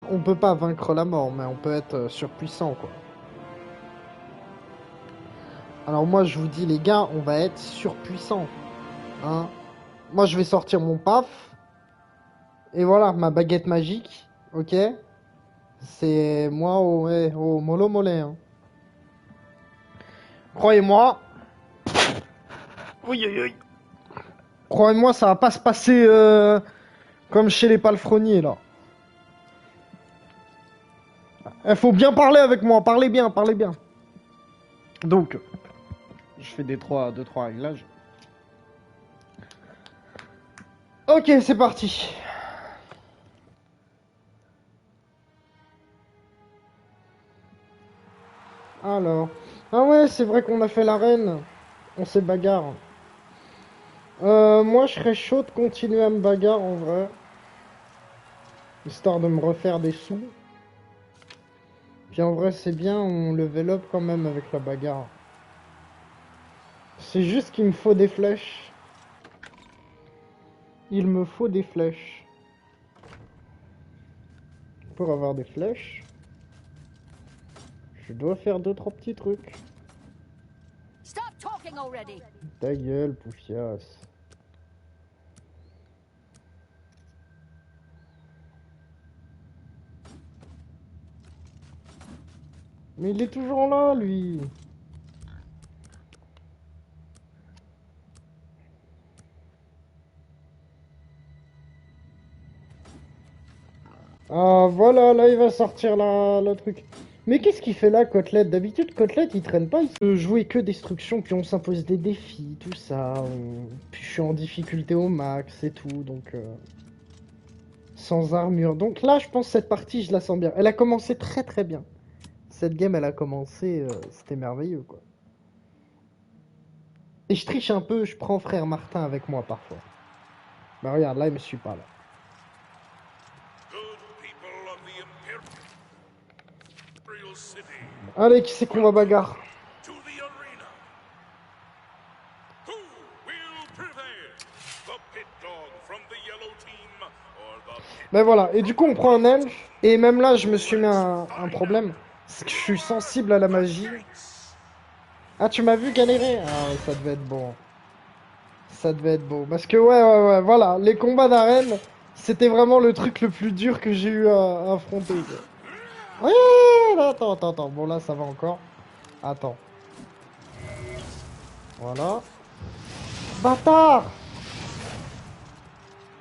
on peut pas vaincre la mort, mais on peut être surpuissant, quoi. Alors moi, je vous dis, les gars, on va être surpuissant. Hein. Moi, je vais sortir mon paf. Et voilà, ma baguette magique. Ok. C'est moi au mollo mollet. Hein. Croyez-moi. Oui, oui, oui. Croyez-moi, ça va pas se passer comme chez les palefreniers, là. Il faut bien parler avec moi. Parlez bien, parlez bien. Donc, je fais deux, trois réglages. Ok, c'est parti. Alors. Ah ouais, c'est vrai qu'on a fait l'arène. On s'est bagarre. Moi, je serais chaud de continuer à me bagarre en vrai. Histoire de me refaire des sous. Puis en vrai, c'est bien, on level up quand même avec la bagarre. C'est juste qu'il me faut des flèches. Il me faut des flèches. Pour avoir des flèches, je dois faire deux, trois petits trucs. Ta gueule, poufias. Mais il est toujours là, lui. Ah, voilà, là, il va sortir le truc. Mais qu'est-ce qu'il fait là, Côtelette? D'habitude, Côtelette, il traîne pas. Il se jouer que destruction, puis on s'impose des défis, tout ça. Puis je suis en difficulté au max et tout, donc... Sans armure. Donc là, je pense que cette partie, je la sens bien. Elle a commencé très très bien. Cette game, elle a commencé... C'était merveilleux, quoi. Et je triche un peu, je prends frère Martin avec moi, parfois. Bah regarde, là, il me suit pas, là. Allez, qui c'est qu'on va bagarre? Ben voilà, et du coup on prend un elfe, et même là je me suis mis un problème, c'est que je suis sensible à la magie. Ah tu m'as vu galérer? Ah ouais, ça devait être bon. Ça devait être beau, parce que ouais, voilà, les combats d'arène, c'était vraiment le truc le plus dur que j'ai eu à affronter. Quoi. Ouais, attends, bon là ça va encore. Attends. Voilà. Bâtard!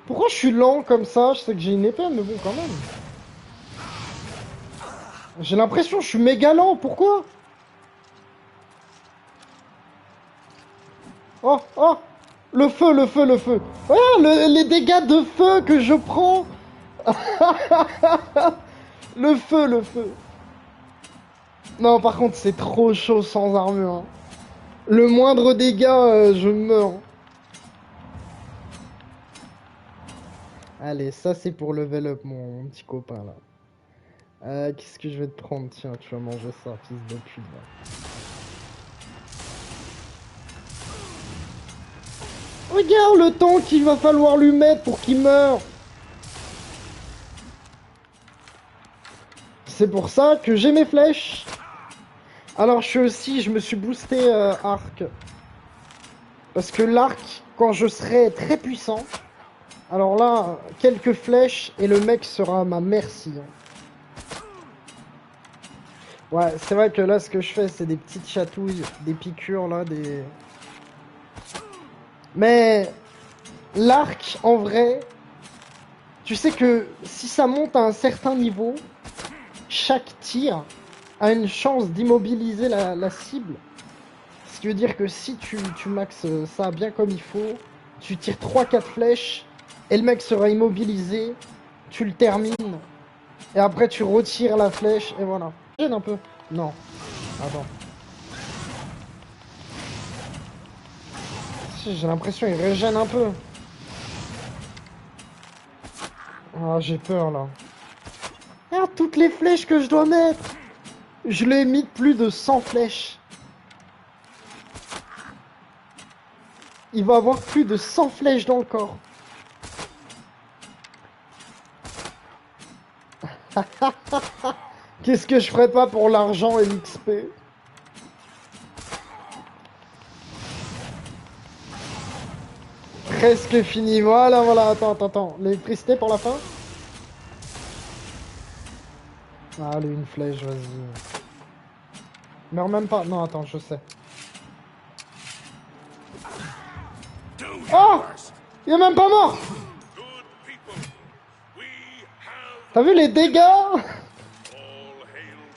Pourquoi je suis lent comme ça? Je sais que j'ai une épée, mais bon, quand même. J'ai l'impression que je suis méga lent, pourquoi? Oh, oh! Le feu, le feu, le feu! Ouais, les dégâts de feu que je prends! Le feu, le feu! Non, par contre, c'est trop chaud sans armure. Hein. Le moindre dégât, je meurs. Allez, ça c'est pour level up, mon petit copain là. Qu'est-ce que je vais te prendre? Tiens, tu vas manger ça, fils de pute. Là. Regarde le temps qu'il va falloir lui mettre pour qu'il meure. C'est pour ça que j'ai mes flèches. Alors je me suis boosté arc. Parce que l'arc, quand je serai très puissant, alors là, quelques flèches et le mec sera à ma merci. Hein. Ouais, c'est vrai que là, ce que je fais, c'est des petites chatouilles, des piqûres, là, des... Mais l'arc, en vrai, tu sais que si ça monte à un certain niveau, chaque tir a une chance d'immobiliser la cible. Ce qui veut dire que si tu maxes ça bien comme il faut, tu tires 3-4 flèches, et le mec sera immobilisé, tu le termines, et après tu retires la flèche, et voilà. Gêne un peu. Non. Attends. Si, j'ai l'impression qu'il régène un peu. Ah, j'ai peur là. Regarde toutes les flèches que je dois mettre. Je l'ai mis de plus de 100 flèches. Il va avoir plus de 100 flèches dans le corps. Qu'est-ce que je ferais pas pour l'argent et l'XP? Presque fini. Voilà, voilà. Attends. L'électricité pour la fin? Ah, allez, une flèche, vas-y. Meurs même pas. Non, attends, je sais. Oh! Il est même pas mort! T'as vu les dégâts?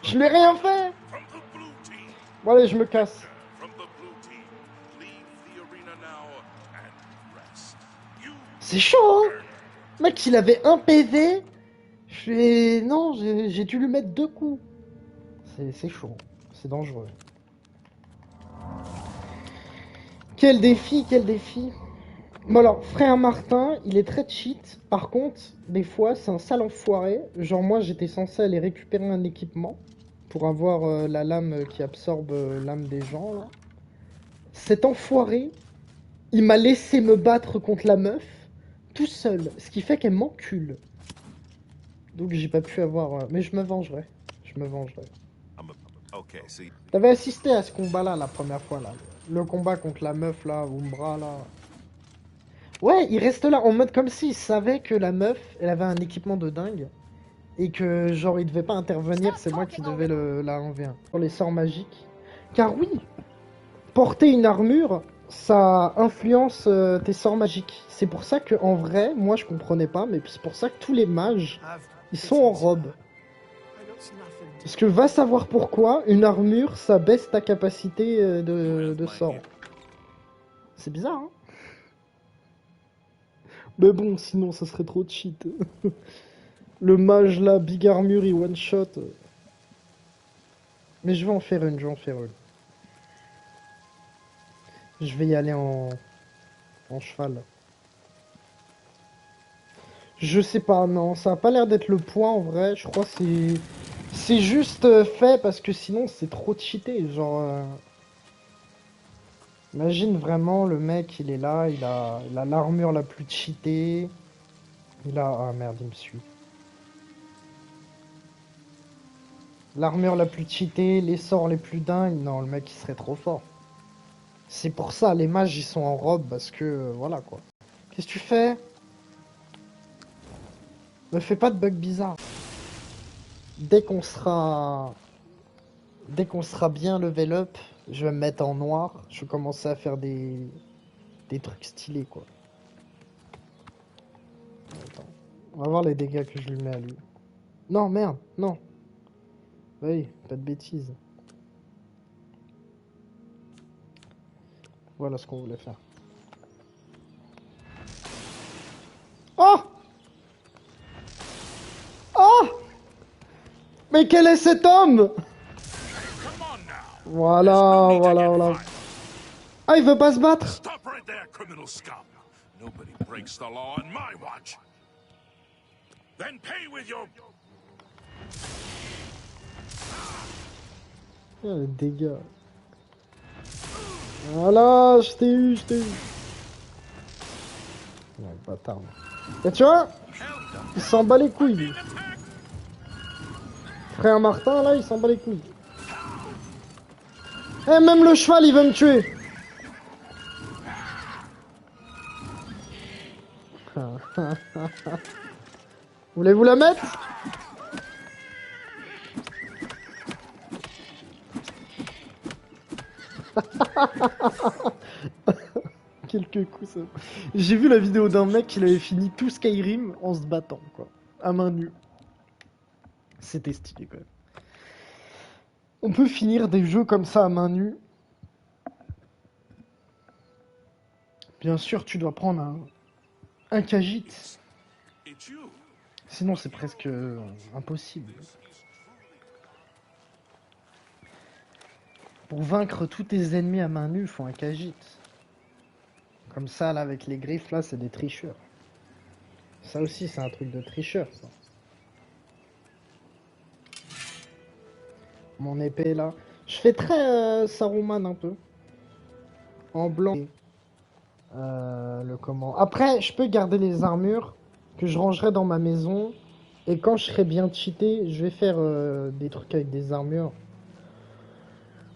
Je n'ai rien fait! Bon, allez, je me casse. C'est chaud, hein? Mec, il avait un PV. Je fais... Non, j'ai dû lui mettre 2 coups. C'est chaud. C'est dangereux. Quel défi, quel défi. Bon alors, frère Martin, il est très cheat. Par contre, des fois, c'est un sale enfoiré. Genre moi, j'étais censé aller récupérer un équipement pour avoir la lame qui absorbe l'âme des gens, là. Cet enfoiré, il m'a laissé me battre contre la meuf, tout seul. Ce qui fait qu'elle m'encule. Donc j'ai pas pu avoir... mais je me vengerai. Je me vengerai. T'avais assisté à ce combat-là, la première fois, là. Le combat contre la meuf, là, Umbra, là. Ouais, il reste là en mode comme s'il savait que la meuf, elle avait un équipement de dingue. Et que genre il devait pas intervenir, c'est moi qui devais la 1v1. Pour les sorts magiques. Car oui, porter une armure, ça influence tes sorts magiques. C'est pour ça que en vrai, moi je comprenais pas, mais c'est pour ça que tous les mages, ils sont en robe. Parce que va savoir pourquoi, une armure, ça baisse ta capacité de sort. C'est bizarre, hein? Mais bon, sinon ça serait trop cheat. Le mage là, big armure, il one shot. Mais je vais en faire une, Je vais y aller en cheval. Je sais pas, non, ça a pas l'air d'être le point en vrai. Je crois que c'est juste fait parce que sinon c'est trop cheaté. Genre, imagine vraiment le mec, il est là, il a l'armure la plus cheatée. Ah merde, il me suit. L'armure la plus cheatée, les sorts les plus dingues. Non, le mec il serait trop fort. C'est pour ça, les mages ils sont en robe parce que voilà quoi. Qu'est-ce que tu fais? Me fais pas de bug bizarre. Dès qu'on sera bien level up, je vais me mettre en noir. Je vais commencer à faire des trucs stylés quoi. Attends. On va voir les dégâts que je lui mets à lui. Non, merde, non. Oui, pas de bêtises. Voilà ce qu'on voulait faire. Oh! Oh! Mais quel est cet homme? Voilà. Ah, il veut pas se battre? Ah, les dégâts. Voilà, je t'ai eu. Ouais, bâtard. Et tu vois? Il s'en bat les couilles, lui. Frère Martin, là, il s'en bat les couilles. Eh, même le cheval, il veut me tuer. Voulez-vous la mettre? Quelques coups, ça. J'ai vu la vidéo d'un mec qui avait fini tout Skyrim en se battant, quoi. À main nue. C'était stylé, quand même. On peut finir des jeux comme ça à main nue. Bien sûr, tu dois prendre un Khajiit. Sinon, c'est presque impossible. Pour vaincre tous tes ennemis à main nue, il faut un Khajiit. Comme ça, là, avec les griffes, là, c'est des tricheurs. Ça aussi, c'est un truc de tricheur, ça. Mon épée, là. Je fais très Saruman, un peu. En blanc. Le comment. Après, je peux garder les armures que je rangerai dans ma maison Et quand je serai bien cheaté, je vais faire des trucs avec des armures.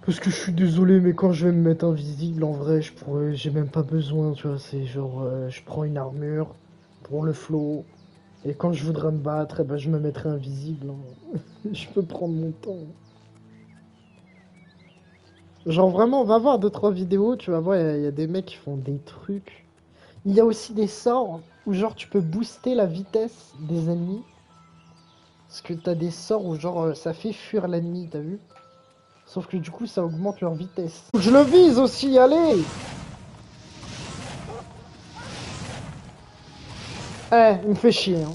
Parce que je suis désolé, mais quand je vais me mettre invisible, en vrai, j'ai même pas besoin, tu vois. C'est genre, je prends une armure pour le flow. Et quand je voudrais me battre, eh ben, je me mettrai invisible, hein. Je peux prendre mon temps. Genre vraiment, on va voir 2-3 vidéos, tu vas voir, il y a des mecs qui font des trucs. Il y a aussi des sorts où genre tu peux booster la vitesse des ennemis. Parce que t'as des sorts où genre ça fait fuir l'ennemi, t'as vu? Sauf que du coup ça augmente leur vitesse. Je le vise aussi, allez! Eh, il me fait chier, hein.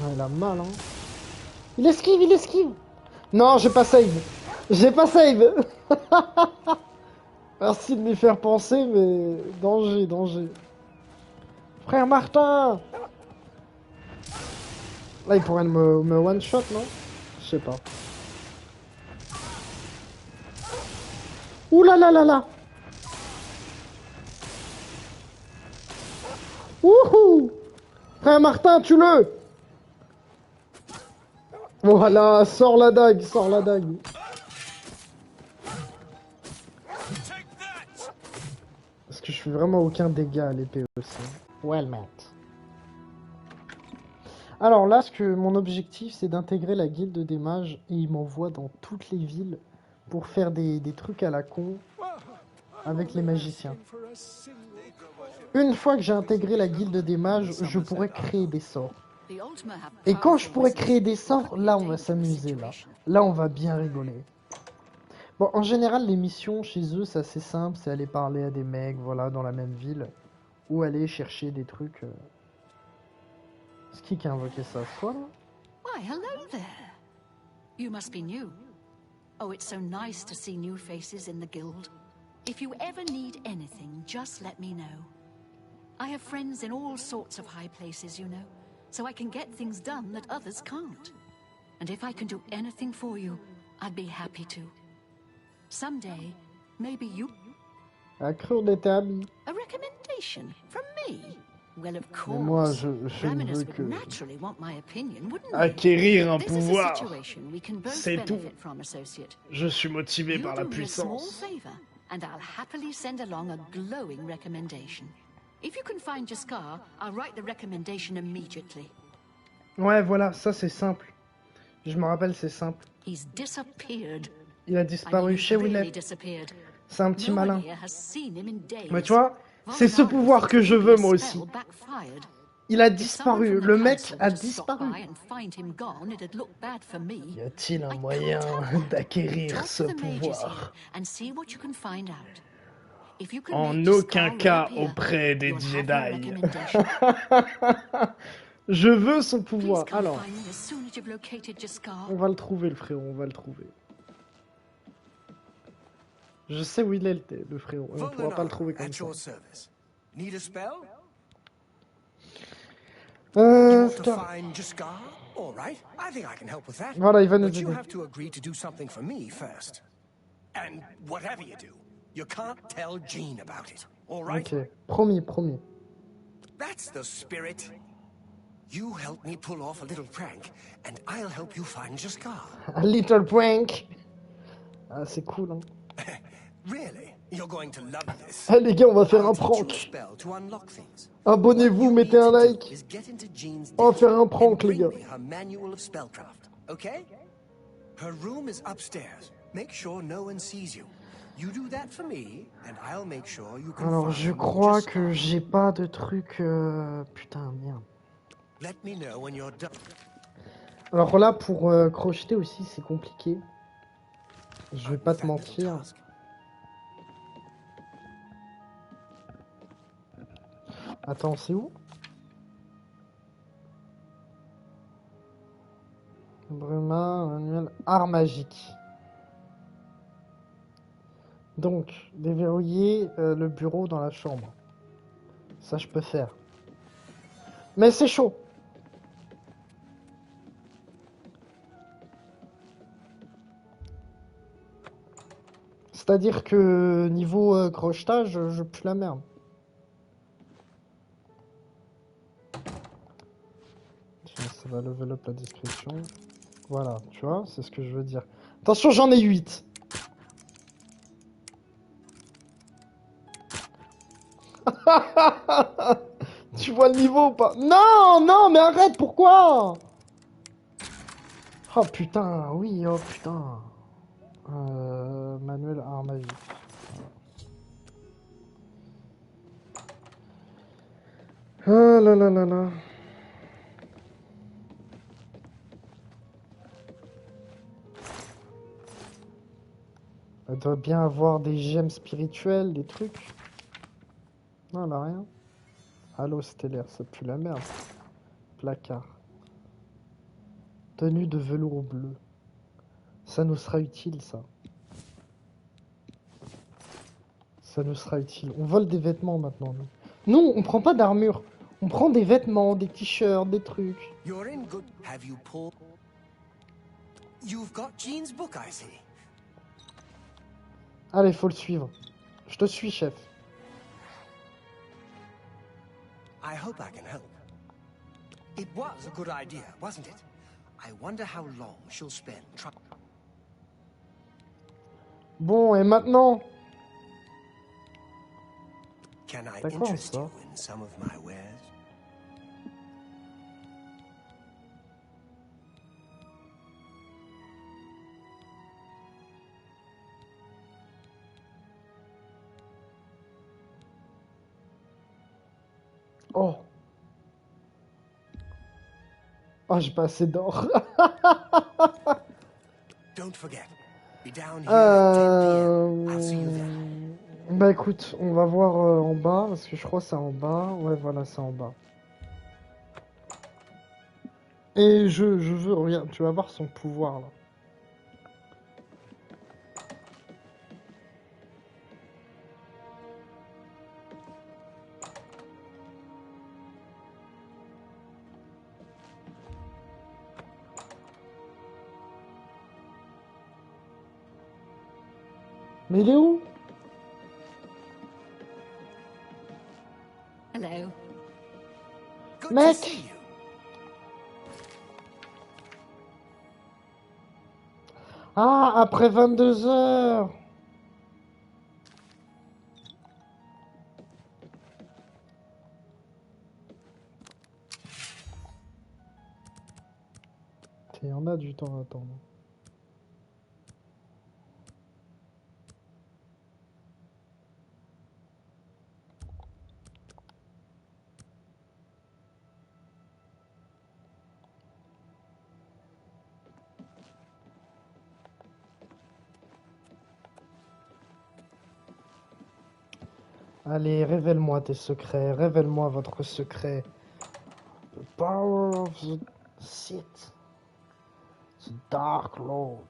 Ouais, il a mal, hein. Il esquive, il esquive! Non, j'ai pas save. J'ai pas save. Merci de m'y faire penser, mais danger, danger. Frère Martin! Là, il pourrait me one-shot, non? Je sais pas. Ouh là là là là! Wouhou! Frère Martin, tue-le! Voilà, sors la dague, sors la dague. Parce que je fais vraiment aucun dégât à l'épée aussi. Well met. Alors là, mon objectif, c'est d'intégrer la guilde des mages et il m'envoie dans toutes les villes pour faire des trucs à la con avec les magiciens. Une fois que j'ai intégré la guilde des mages, je pourrai créer des sorts. Et quand je pourrai créer des sorts, là on va s'amuser là. Là on va bien rigoler. Bon, en général, les missions chez eux, c'est assez simple, c'est aller parler à des mecs, voilà, dans la même ville, ou aller chercher des trucs. C'est qui a invoqué ça? Toi là? Why, hello there. You must be new. Oh, it's so nice to see new faces in the guild. If you ever need anything, just let me know. I have friends in all sorts of high places, you know, so I can get things done that others can't. And if I can do anything for you, I'd be happy to. Someday, maybe you... À cru, on était amis. A recommendation from me? Well, of Mais moi, course. je ne Raminus veux would que naturally want my opinion, wouldn't he? Acquérir un This is a pouvoir. situation we can both C'est tout. benefit from, associate. Je suis motivé You par la do me a small puissance. favor, and I'll happily send along a glowing recommendation. If you can find Jaskar, I'll write the recommendation immediately. Ouais, voilà, ça c'est simple. Je me rappelle, c'est simple. He's disappeared. Il a I mean, disparu he's chez really Willet. disappeared. C'est un petit No one malin. here has seen him in days. Mais tu vois, c'est ce Voldemort pouvoir que thinks je maybe veux a moi aussi. spell backfired. Il a If someone disparu. from the Le mec council a were to stop disparu. by and find him gone, it'd look bad for me. Y a-t-il un I moyen can't tell you. d'acquérir Talk ce to the mages here pouvoir? and see what you can find out. If you can En make aucun Jaskar cas reappear, auprès des you'll have my Jedi. recommendation. Je veux son Please pouvoir. come Alors, find me as soon as you've located Jaskar. on va le trouver, le frérot. On va le trouver. Je sais où il est, le frérot. Et on pourra pas le trouver comme at ça. your service. Need a spell? You want to Putain. find Jaskar? All right, I think I can help with that. Voilà, il va nous But you aider. have to agree to do something for me first. And whatever you do, you can't tell Jean about it. All right? Ok, promis, promis. That's the spirit. You help me pull off a little prank, and I'll help you find Jaskar. A little prank. Ah, c'est cool, hein. Really? You're going to love this. Ah, les gars, on va faire I'll un teach you a prank. spell to unlock things. Abonnez-vous, What you mettez need un to do like. is get into Jean's On va den faire un and prank, les bring gars. me her manual of spellcraft, okay? Her room is upstairs. Make sure no one sees you. You do that for me, and I'll make sure you can Alors, je find crois Jaskar. que j'ai pas de truc... Putain, merde. Let me know when you're done. Alors là, pour crocheter aussi, c'est compliqué. Je vais pas te That little mentir. task. Attends, c'est où? Bruma, manuel, art magique. Donc, déverrouiller le bureau dans la chambre. Ça, je peux faire. Mais c'est chaud. C'est-à-dire que niveau crochetage, je pue la merde. Ça va level up la discrétion. Voilà, tu vois, c'est ce que je veux dire. Attention, j'en ai 8. Tu vois le niveau ou pas? Non, non, mais arrête, pourquoi? Oh putain, oui, oh putain. Manuel arme à vie. Ah là là là là. Elle doit bien avoir des gemmes spirituelles, des trucs. Non, elle a rien. Halo stellaire, ça pue la merde. Placard. Tenue de velours bleu. Ça nous sera utile, ça. Ça nous sera utile. On vole des vêtements maintenant, nous. Non, on prend pas d'armure. On prend des vêtements, des t-shirts, des trucs. You're in good. Have you pulled? You've got Jean's book, I see. Allez, faut le suivre. Je te suis, chef. I hope I can help. It was a good idea, wasn't it? I wonder how long she'll spend trying. Bon, et maintenant? Can I D'accord, interest ça. you in some of my wares? Oh. Oh, j'ai pas assez d'or. Don't forget. Be down here at 10 p.m. I'll see you then. Bah écoute, on va voir en bas, parce que je crois que c'est en bas. Ouais, voilà, c'est en bas. Et je veux, regarde, tu vas voir son pouvoir, là. Mais il est où? Hello. Good Mec. to see you. Ah, après 22 heures. Il y en a du temps à attendre. Allez, révèle-moi tes secrets, révèle-moi votre secret. The power of the Sith. The Dark Lord.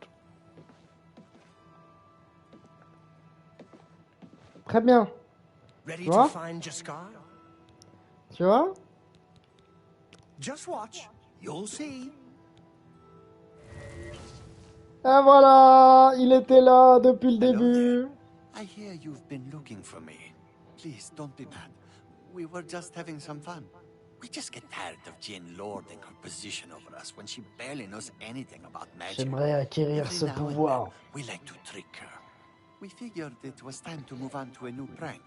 Très bien. Ready Tu to vois? find Jaskar? Tu vois? Just watch. You'll see. Et voilà, il était là depuis le Hello début. I hear you've been looking for me. Please don't be mad. We were just having some fun. We just get tired of Jane lording her position over us when she barely knows anything about magic. J'aimerais acquérir Every ce now and pouvoir. then, we like to trick her. We figured it was time to move on to a new prank.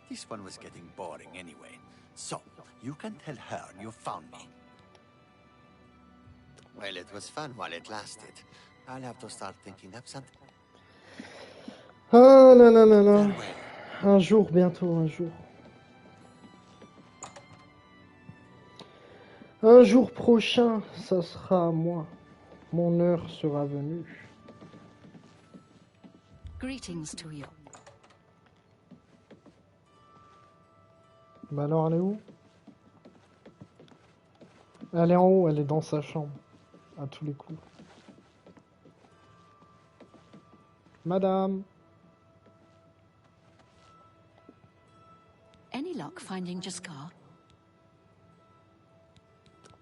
This one was getting boring anyway. So, you can tell her you found me. Well, it was fun while it lasted. I'll have to start thinking up something. Ah là là là là. Farewell. Un jour, bientôt, un jour. Un jour prochain, ça sera à moi. Mon heure sera venue. Greetings to you. Bah alors, elle est où? Elle est en haut, elle est dans sa chambre. À tous les coups. Madame. Any luck finding Jaskar?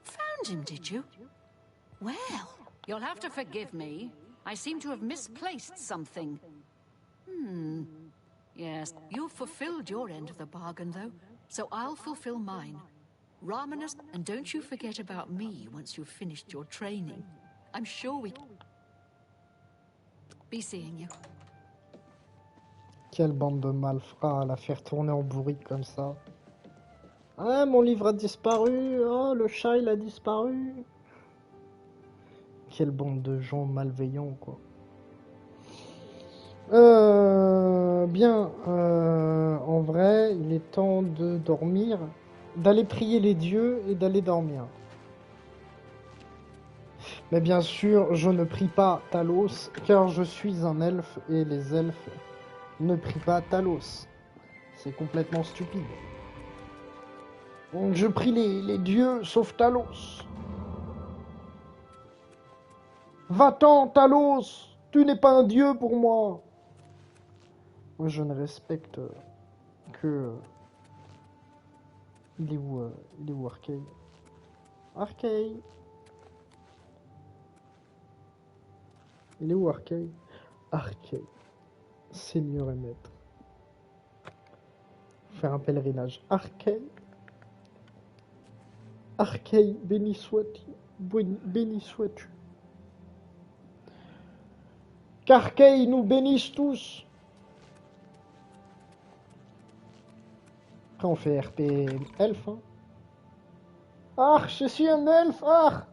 Found him, did you? Well, you'll have to forgive me. I seem to have misplaced something. Yes, you've fulfilled your end of the bargain, though, so I'll fulfill mine. Ramenus, and don't you forget about me once you've finished your training. I'm sure we... Be seeing you. Quelle bande de malfrats à la faire tourner en bourrique comme ça. Ah, mon livre a disparu. Oh, le chat, il a disparu. Quelle bande de gens malveillants, quoi. Bien. En vrai, il est temps de dormir, d'aller prier les dieux et d'aller dormir. Mais bien sûr, je ne prie pas Talos, car je suis un elfe et les elfes ne prient pas Talos. C'est complètement stupide. Donc je prie les dieux sauf Talos. Va-t'en, Talos! Tu n'es pas un dieu pour moi! Moi, je ne respecte que... Il est où Arkay? Arkay! Il est où Arkay? Arkay. Seigneur et maître. Faire un pèlerinage. Arkay. Arkay, béni sois-tu. Béni sois-tu. Qu'Arkay nous bénisse tous. Après on fait RP elfe. Hein. Ah, je suis un elfe. Ah,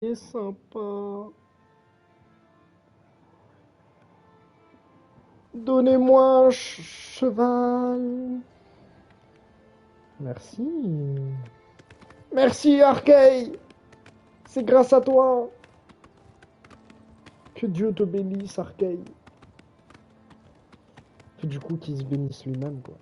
c'est sympa. Donnez-moi un cheval. Merci. Merci Arkay. C'est grâce à toi. Que Dieu te bénisse, Arkay. Et du coup, qu'il se bénisse lui-même, quoi.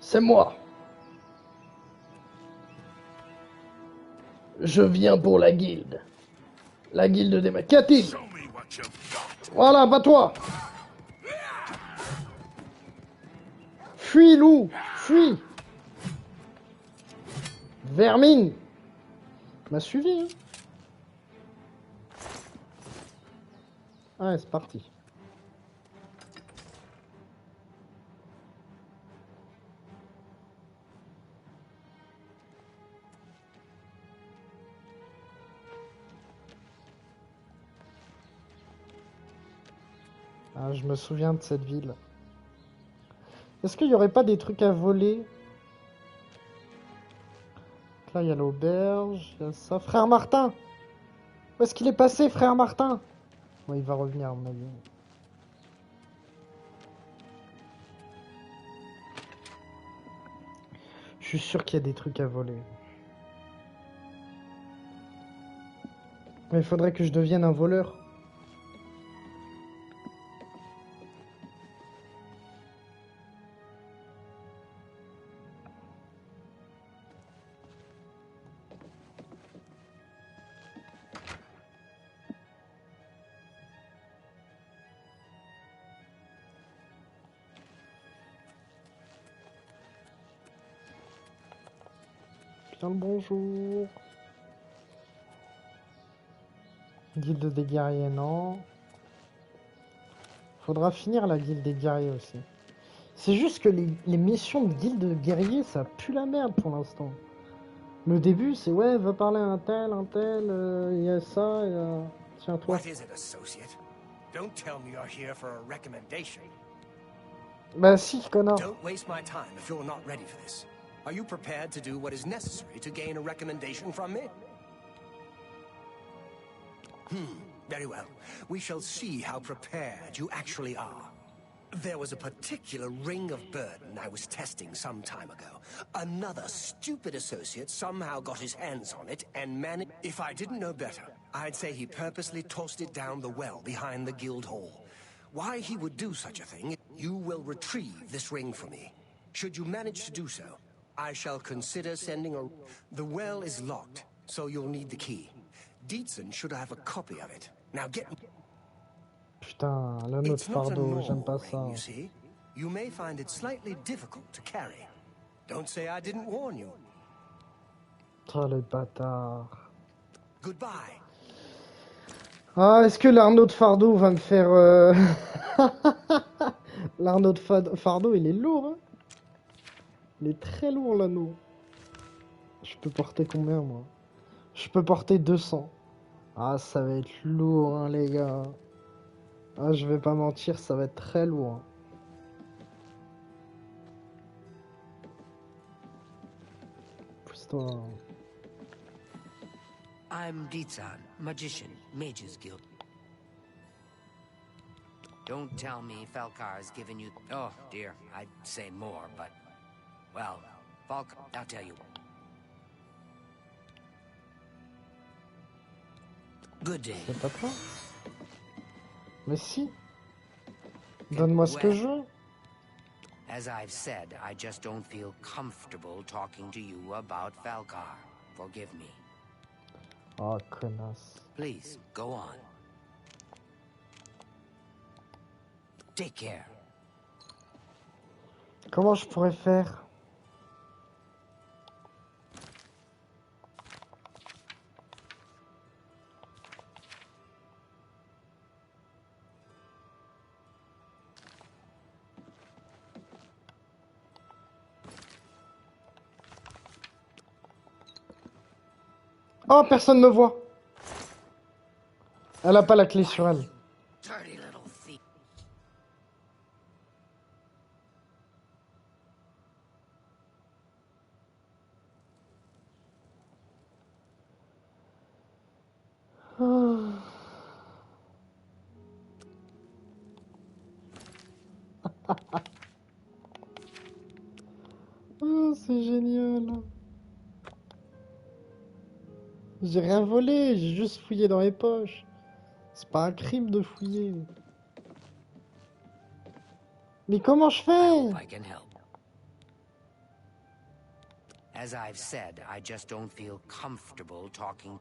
C'est moi. Je viens pour la guilde. La guilde des mecs. Qu'y a-t-il? Voilà, bats-toi. Fuis, loup. Fuis. Vermine. M'a suivi, hein. Ouais, c'est parti. Ah, je me souviens de cette ville. Est-ce qu'il n'y aurait pas des trucs à voler? Là, il y a l'auberge, il y a ça. Frère Martin! Où est-ce qu'il est passé, frère Martin? Bon, il va revenir, à mon avis. Je suis sûr qu'il y a des trucs à voler. Mais il faudrait que je devienne un voleur. Bien le bonjour. Guilde des guerriers, non. Faudra finir la guilde des guerriers aussi. C'est juste que les missions de guilde de guerriers, ça pue la merde pour l'instant. Le début, c'est ouais, va parler à un tel, il y a ça, il y a... Tiens, toi. What is it, associate? Don't tell me you're here for a recommendation. Bah si, connard. Don't waste my time if you're not ready for this. Are you prepared to do what is necessary to gain a recommendation from me? Very well. We shall see how prepared you actually are. There was a particular ring of burden I was testing some time ago. Another stupid associate somehow got his hands on it and managed... If I didn't know better, I'd say he purposely tossed it down the well behind the guild hall. Why he would do such a thing, you will retrieve this ring for me. Should you manage to do so, I shall consider sending a... The well is locked, so you'll need the key. Dietzen should have a copy of it. Now get... Putain, le nœud de fardeau, j'aime pas ça. you may find it slightly difficult to carry. Don't say I didn't warn you. Oh, les bâtards. Goodbye. Ah, est-ce que l'Arnaud de Fardeau va me faire... L'Arnaud de Fardeau, il est lourd, hein. Il est très lourd, l'anneau. Je peux porter combien, moi? Je peux porter 200. Ah, ça va être lourd, hein, les gars. Ah, je vais pas mentir, ça va être très lourd, hein. Pousse-toi. I'm Ditsan, magician, Mages Guild. Don't tell me Falcar's given you... Oh, dear, I'd say more, but... Well, Falcar, I'll tell you. Good day. C'est pas toi? Mais si. Donne-moi ce que je veux. As I've said, I just don't feel comfortable talking to you about Falcar. Forgive me. Oh, connasse. Please, go on. Take care. Comment je pourrais faire? Oh, personne me voit. Elle a pas la clé sur elle. Dirty little thief. Oh, c'est génial. J'ai rien volé, j'ai juste fouillé dans les poches. C'est pas un crime de fouiller. Mais comment je I fais? hope I can help. As I've said, I just don't feel comfortable talking.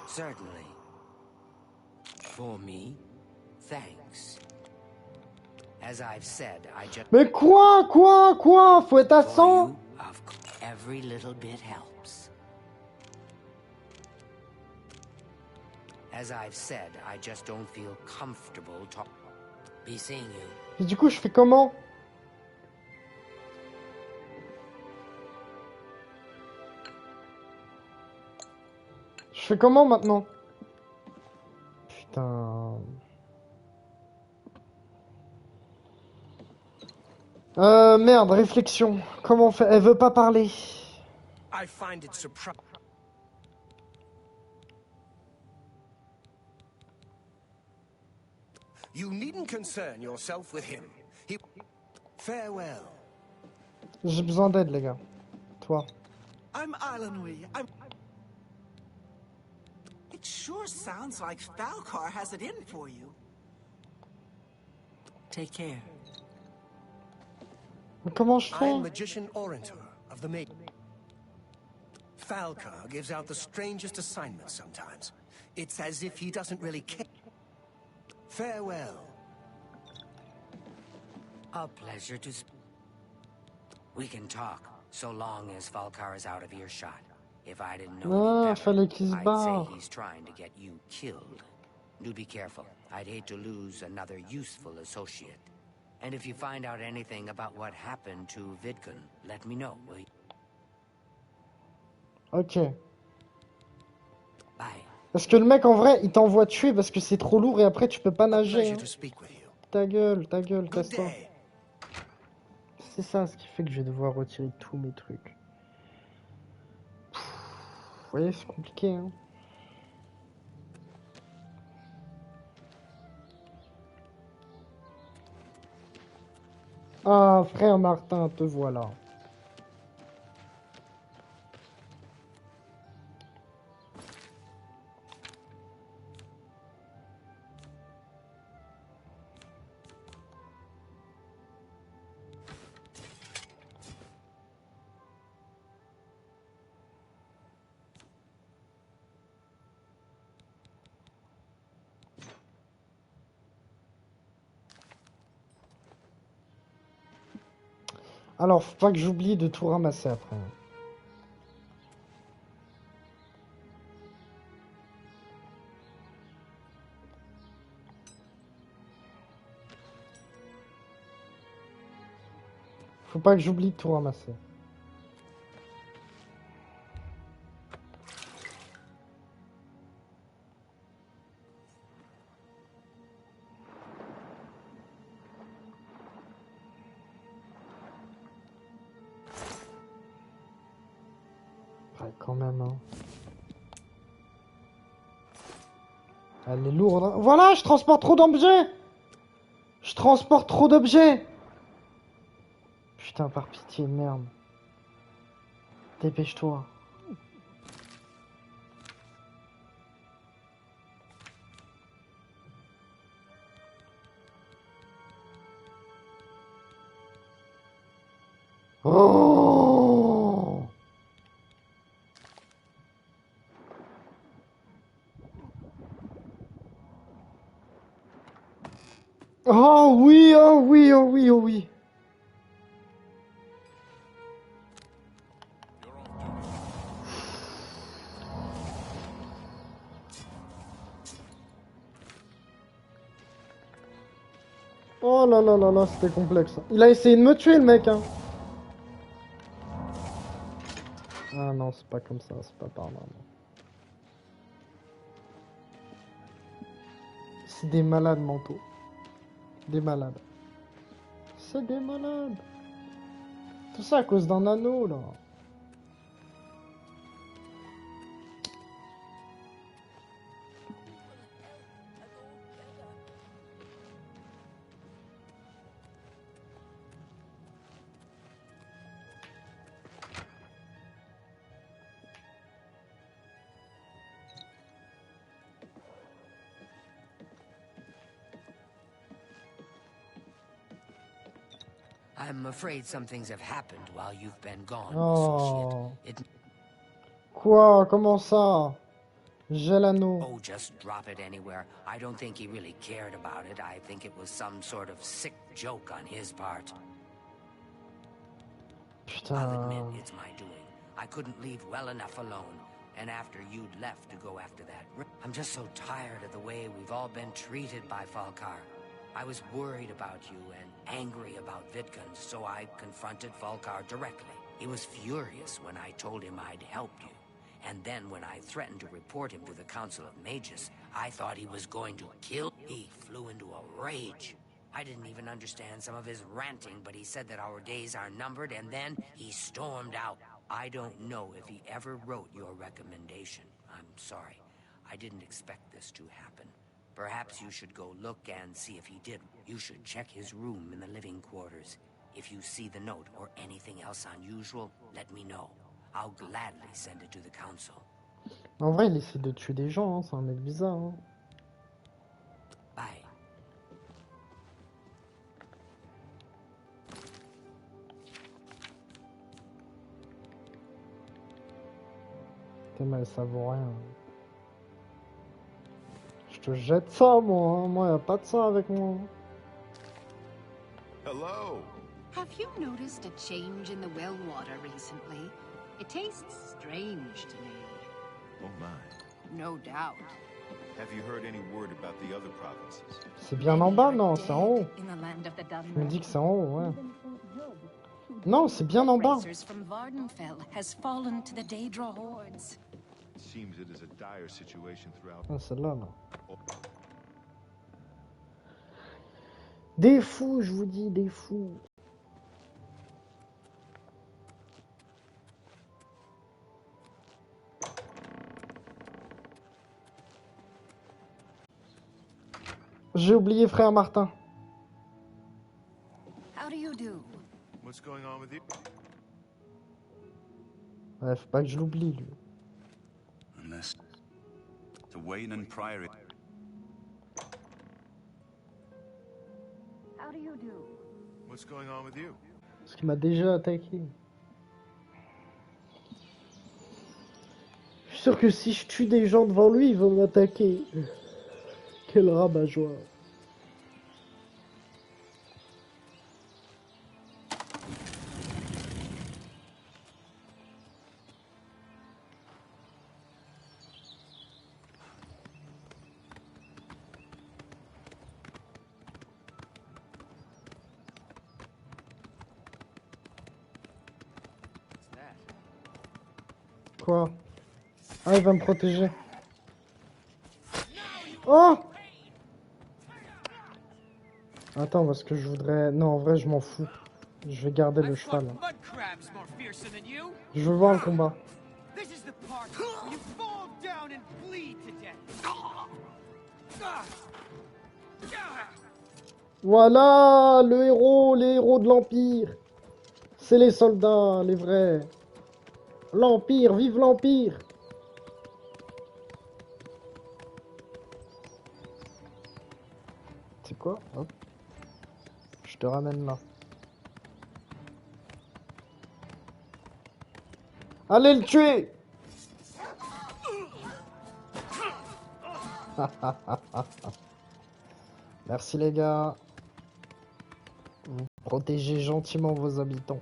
Certainly. For me, thanks. As I've said, I just... Mais quoi? Faut être à For 100? you, every little bit helps. As I've said, I just don't feel comfortable talking. Be seeing you. Et du coup, je fais comment? Je fais comment maintenant? Putain. Merde, réflexion. Comment on fait? Elle veut pas parler. I find it surprising. You needn't concern yourself with him. He... Farewell. J'ai besoin d'aide, les gars. Toi. I'm Ilanui. It sure sounds like Falcar has it in for you. Take care. Mais comment je I'm fais? Magician Orintor of the Maiden. Falcar gives out the strangest assignments sometimes. It's as if he doesn't really care. Farewell. A pleasure to speak. We can talk, so long as Falcar is out of earshot. If I didn't know Ah, any fallait better, qu'il se I'd barre. say he's trying to get you killed. Do be careful. I'd hate to lose another useful associate. And if you find out anything about what happened to Vidkun, let me know, will you? Ok. Bye. Parce que le mec, en vrai, il t'envoie tuer parce que c'est trop lourd et après, tu peux pas A nager. pleasure Hein. to speak with you. Ta gueule, Good casse-toi. day. C'est ça ce qui fait que je vais devoir retirer tous mes trucs. Vous voyez, c'est compliqué, hein. Ah, frère Martin, te voilà. Alors, faut pas que j'oublie de tout ramasser après. Faut pas que j'oublie de tout ramasser. Ouais, quand même, hein. Elle est lourde, hein. Voilà, je transporte trop d'objets! Je transporte trop d'objets! Putain, par pitié, merde. Dépêche-toi. Oh! Oh oui, oh oui, oh oui, oh oui. Oh là là là là, c'était complexe. Il a essayé de me tuer, le mec, hein. Ah non, c'est pas comme ça, c'est pas par là. Non. C'est des malades mentaux. Des malades. C'est des malades. Tout ça à cause d'un anneau, là. I'm afraid some things have happened while you've been gone, Oh. associate. It... Quoi? Comment ça? J'ai l'anneau. Oh, just drop it anywhere. I don't think he really cared about it. I think it was some sort of sick joke on his part. I'll admit Putain. it's my doing. I couldn't leave well enough alone. And after you'd left to go after that, I'm just so tired of the way we've all been treated by Falkar. I was worried about you and angry about Vidkun, so I confronted Falkar directly. He was furious when I told him I'd helped you. And then when I threatened to report him to the Council of Magus, I thought he was going to kill. He flew into a rage. I didn't even understand some of his ranting, but he said that our days are numbered, and then he stormed out. I don't know if he ever wrote your recommendation. I'm sorry. I didn't expect this to happen. Perhaps you should go look and see if he did. You should check his room in the living quarters. If you see the note or anything else unusual, let me know. I'll gladly send it to the council. En vrai, il essaie de tuer des gens, hein. C'est un mec bizarre, hein. Bye. T'es mal, ça vaut rien. Je te jette ça, moi, hein. Moi, y a pas de ça avec moi. Hello. Have you noticed a change in the well water recently? It tastes strange to me. Oh my. No doubt. Have you heard any word about the other provinces? C'est bien en bas, non? C'est en haut. In the land of the Je me dis Dunmer. que c'est en haut, ouais. Non, c'est bien en bas. Racers from Vardenfell has fallen to the Daedra hordes. It seems it is a dire situation throughout. Ah, celle-là, là. Des fous, je vous dis, des fous. J'ai oublié frère Martin. How do you do? What's going on with you? Ouais, faut pas que je l'oublie, lui. Unless to Wayne and Priory. How do you do? What's going on with you? Parce qu'il m'a déjà attaqué. Je suis sûr que si je tue des gens devant lui, il va m'attaquer. Quel rabat-joie. Quoi? Ah, il va me protéger. Oh! Attends, parce que je voudrais... Non, en vrai, je m'en fous. Je vais garder le cheval. Je veux voir le combat. Voilà, les héros de l'Empire. C'est les soldats, les vrais. L'Empire, vive l'Empire. C'est quoi? Hop. Je te ramène là. Allez le tuer! Merci les gars. Vous protégez gentiment vos habitants.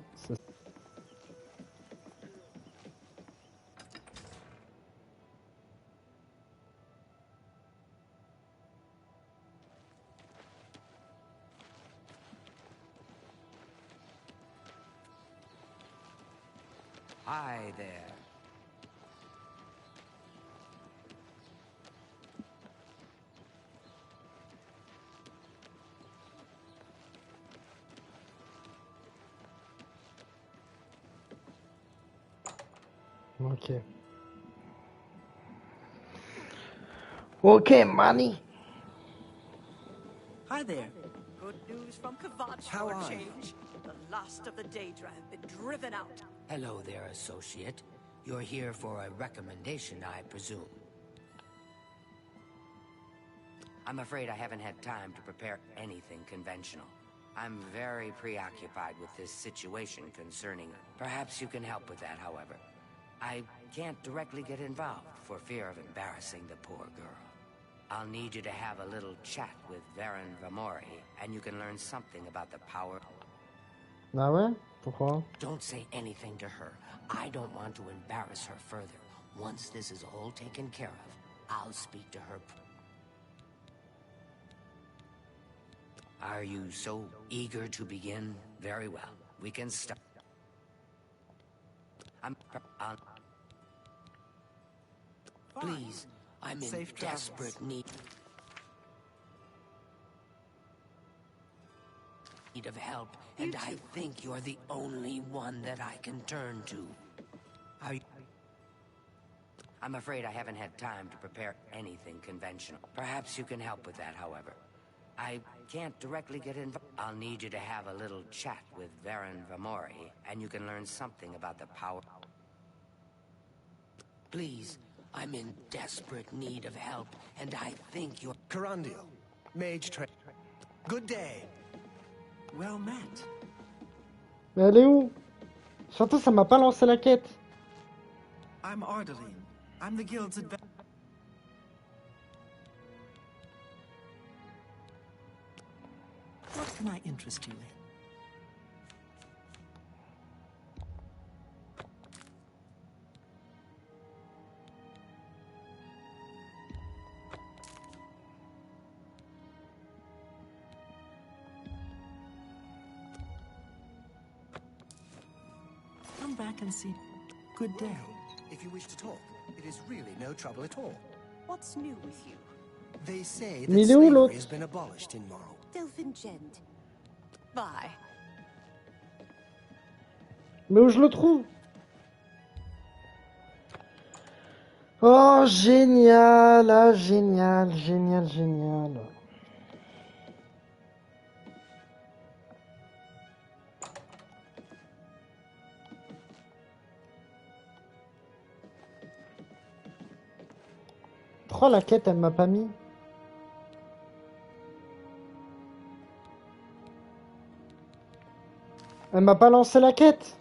Hi there. Ok. Ok, money. Hi there. Good news from Kvatch How for are a you? change. The last of the Daedra have been driven out. Hello there, associate. You're here for a recommendation, I presume. I'm afraid I haven't had time to prepare anything conventional. I'm very preoccupied with this situation concerning... Perhaps you can help with that, however. I can't directly get involved for fear of embarrassing the poor girl. I'll need you to have a little chat with Varen Vamori, and you can learn something about the power... Ah ouais? Pourquoi? Don't say anything to her. I don't want to embarrass her further. Once this is all taken care of, I'll speak to her. Are you so eager to begin? Very well. We can start. Please, I'm in Safe travels. desperate need of help, and I think you're the only one that I can turn to. I'm afraid I haven't had time to prepare anything conventional. Perhaps you can help with that, however. I can't directly get involved. I'll need you to have a little chat with Varen Vamori, and you can learn something about the power... Please, I'm in desperate need of help, and I think you're... Carandial, Mage Train. Good day. Well met. Mais elle est où? Surtout, ça m'a pas lancé la quête. I'm Ardaline. I'm the guild's advisor. What can I interest you in? Come back and see. Good day. If you wish to talk, it is really no trouble at all. What's new with you? They say Mais that il est où, slavery l'autre? has been abolished in Morrow. Delphingent. Bye. Mais où je le trouve? Oh, génial, ah, génial, génial, génial. Oh, la quête, elle m'a pas mis. Elle m'a pas lancé la quête.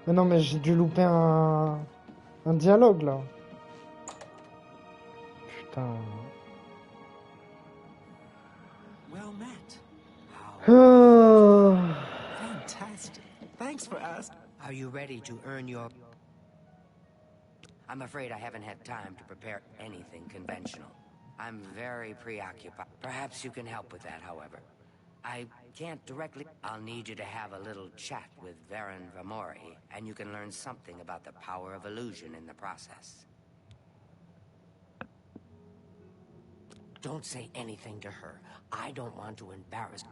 Mais non, mais j'ai dû louper un dialogue, là. Putain. Well met. Oh. Fantastic. Thanks for asking. Are you ready to earn your... I'm afraid I haven't had time to prepare anything conventional. I'm very preoccupied. Perhaps you can help with that, however. I can't directly... I'll need you to have a little chat with Varen Vamori, and you can learn something about the power of illusion in the process. Don't say anything to her. I don't want to embarrass...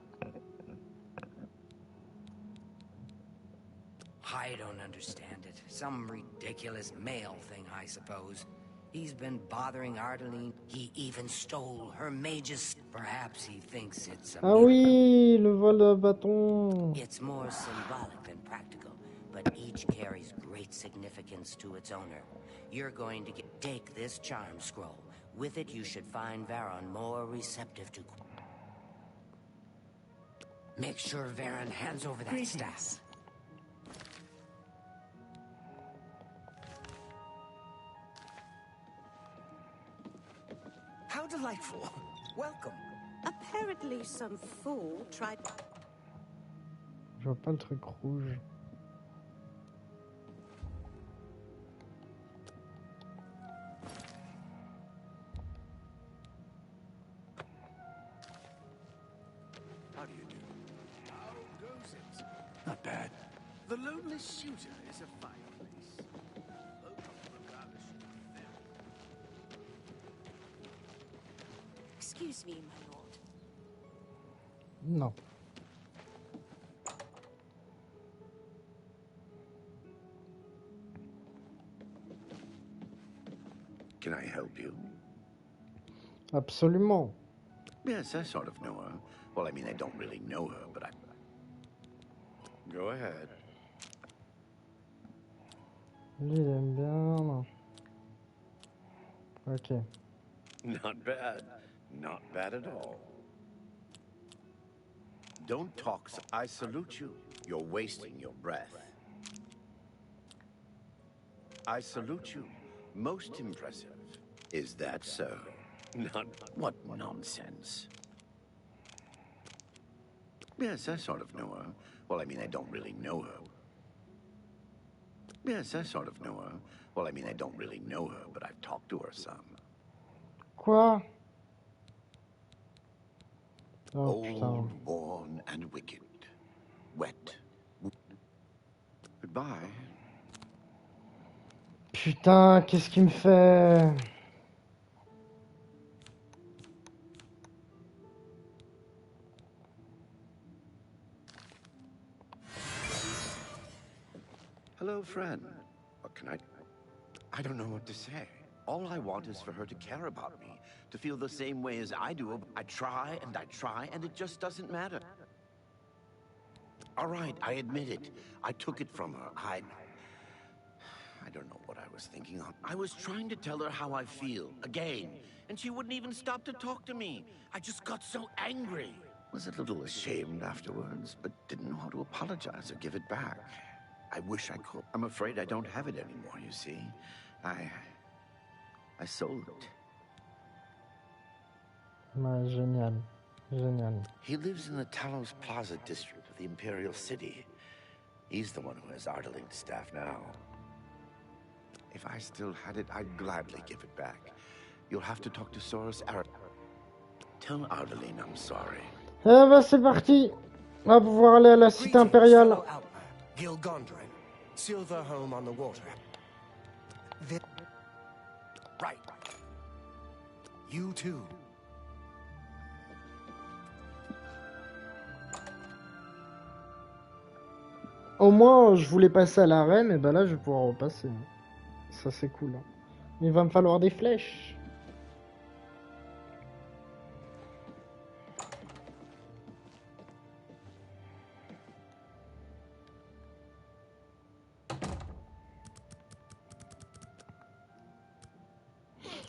I don't understand it. Some ridiculous male thing, I suppose. He's been bothering Ardeline. He even stole her mage's... Perhaps he thinks it's a Ah miracle. oui, le vol de bâton. It's more symbolic than practical, but each carries great significance to its owner. You're going to take this charm scroll. With it, you should find Varen more receptive to... Make sure Varen hands over that staff. How delightful. Welcome. Apparently some fool tried... Je vois pas le truc rouge. How do you do? How goes it? Not bad. The Lonely Shooter is a fine place. Excuse me, my lord. Non. Can I help you? Absolument. Yes, I sort of know her. Well, I mean, I don't really know her, but I... Go ahead. Lui, il aime bien. Ok. Not bad. Not bad at all. Don't talk. I salute you. You're wasting your breath. I salute you. Most impressive. Is that so? Not... What nonsense. Yes, I sort of know her. Well, I mean, I don't really know her. Yes, I sort of know her. Well, I mean, I don't really know her, but I've talked to her some. Quoi? Oh Old, putain. worn, and wicked. Wet. Goodbye. Putain, qu'est-ce qu'il me fait? Hello, friend. What can I don't know what to say. All I want is for her to care about me, to feel the same way as I do. I try, and it just doesn't matter. All right, I admit it. I took it from her. I don't know what I was thinking of. I was trying to tell her how I feel, again, and she wouldn't even stop to talk to me. I just got so angry. Was a little ashamed afterwards, but didn't know how to apologize or give it back. I wish I could. I'm afraid I don't have it anymore, you see. I sold it. Ouais, génial. Génial. He lives in the Talos Plaza district of the Imperial City. He's the one who has Ardaline's staff now. If I still had it, I'd gladly give it back. You'll have to talk to Soros Arab. Tell Ardaline I'm sorry. Eh ben c'est parti. On va pouvoir aller à la cité Greetings, impériale. fellow Outlaw, Gil Gondren, Silver Home on the Water. Right. You too. Au moins, je voulais passer à l'arène, et ben là, je vais pouvoir repasser. Ça, c'est cool. Il va me falloir des flèches.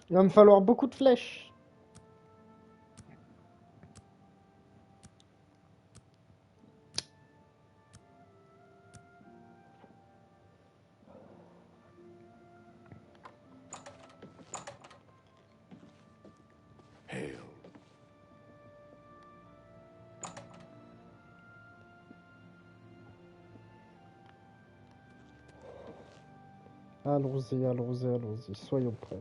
Il va me falloir beaucoup de flèches. Hail. Allons-y, allons-y, allons-y. Soyons prêts.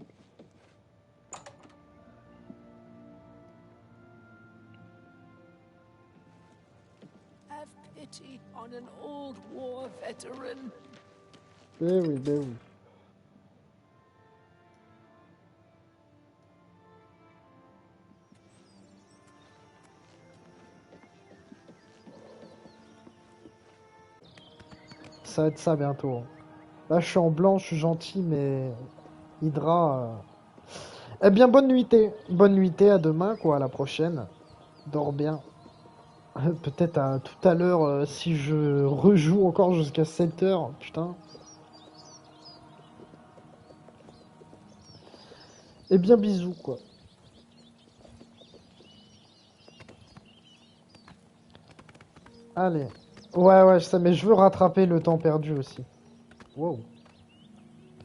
pity on an old war veteran. Eh oui, ben oui. Ça va être ça bientôt, hein. Là, je suis en blanc, je suis gentil, mais Hydra. Eh bien, bonne nuitée. Bonne nuitée, à demain, quoi, à la prochaine. Dors bien. Peut-être à tout à l'heure, si je rejoue encore jusqu'à 7 heures. Putain. Eh bien, bisous, quoi. Allez. Ouais, je sais, mais je veux rattraper le temps perdu aussi. Wow.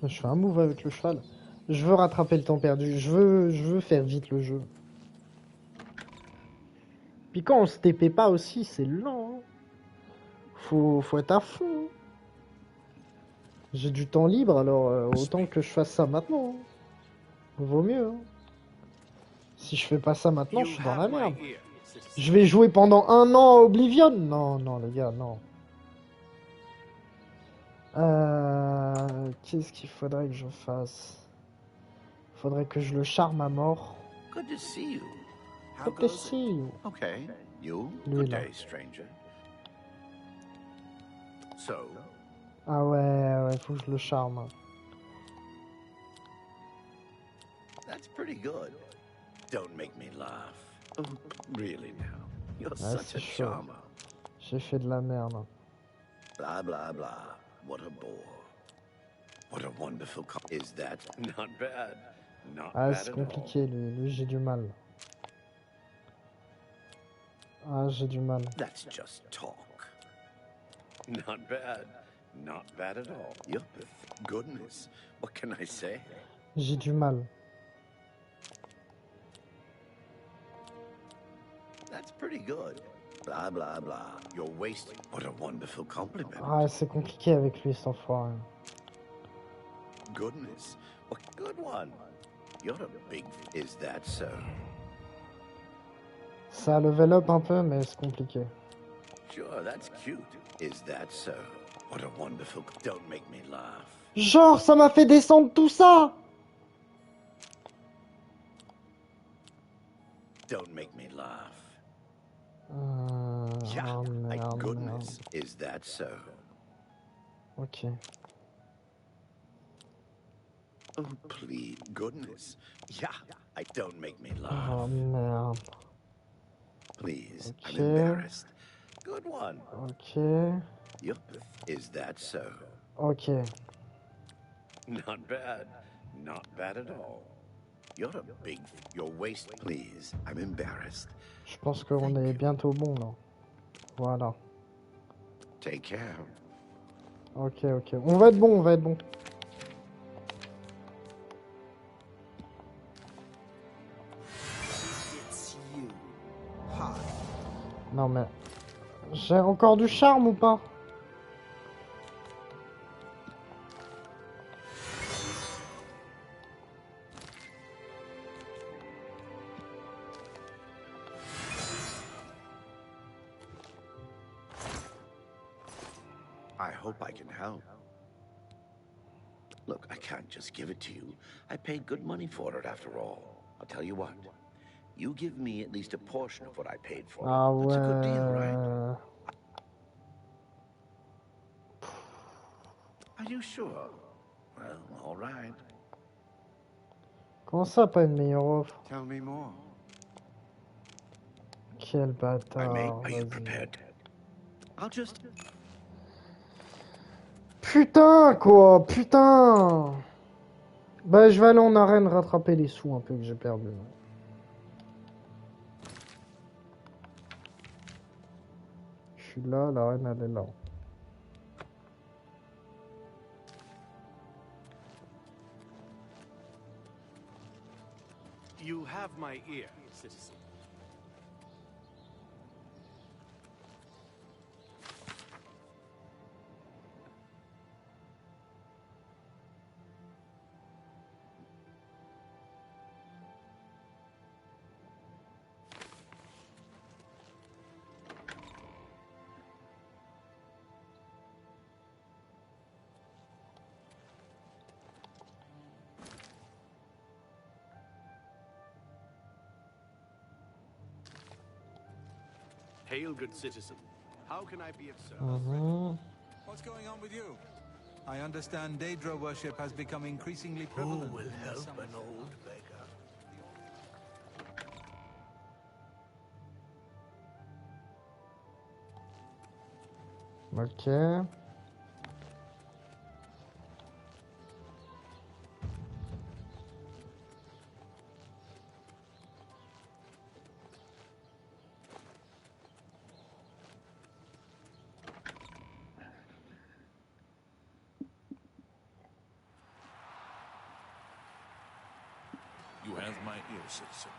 Je fais un move avec le cheval. Je veux rattraper le temps perdu. Je veux faire vite le jeu. Puis quand on se TP pas aussi, c'est lent, hein. Faut être à fond, hein. J'ai du temps libre, alors autant que je fasse ça maintenant, hein. Vaut mieux, hein. Si je fais pas ça maintenant, je suis dans la merde. Je vais jouer pendant 1 an à Oblivion. Non, non, les gars, non. Qu'est-ce qu'il faudrait que je fasse? Faudrait que je le charme à mort. Good to see you. How Good to goes it? see you. Okay. You? Lui, Good là. day, stranger. So, Ah ouais, faut que je le charme. that's pretty good. Don't make me laugh. Oh, really now. You're Ah, such c'est a chaud. charmer. J'ai fait de la merde. Blah, blah, blah. What a bore. What a wonderful Is that not bad? Not Ah, bad c'est at all. compliqué, lui j'ai du mal. Ah, j'ai du mal. That's just talk. Not bad. Not bad at all. Yup. Goodness. What can I say? J'ai du mal. That's pretty good. Blah, blah, blah. You're wasting. What a wonderful compliment. Ah, c'est compliqué avec lui, cet enfoiré. Goodness. What good one. You're a big... Is that so? Ça level up un peu, mais c'est compliqué. Sure, that's cute. Is that so? What a wonderful... Don't make me laugh. Genre, ça m'a fait descendre tout ça! Don't make me laugh. Oh, My merde, goodness. merde. Is that so? Ok. Oh, please. Goodness. Yeah, don't make me Oh, laugh. merde. Please, I'm Okay. embarrassed. Good one. Ok. Yup. Is that so? Ok. Not bad. Not bad at all. You're a big... You're waste. Please, I'm embarrassed. Je pense qu'on est bientôt bon, là. Voilà. Take care. Ok, ok. On va être bon, on va être bon. It's you. Hi. Non, mais... J'ai encore du charme ou pas? I hope I can help. Look, I can't just give it to you. I paid good money for it after all. I'll tell you what. You give me at least a portion of what I paid for it. Ah That's a good deal, right? ouais... Are you sure? Well, all right. Comment ça, pas une meilleure offre? Tell me more. Quel bâtard, Are you vas-y. prepared? I'll just... Putain, quoi, putain! Bah, je vais aller en arène rattraper les sous un peu que j'ai perdu. Je suis là, l'arène, elle est là. You have my ear, citizen. Hail, good citizen. How can I be of service? What's going on with you? I understand Daedra worship has become increasingly prevalent. Who will help an old beggar? Ok. You have my ear, citizen.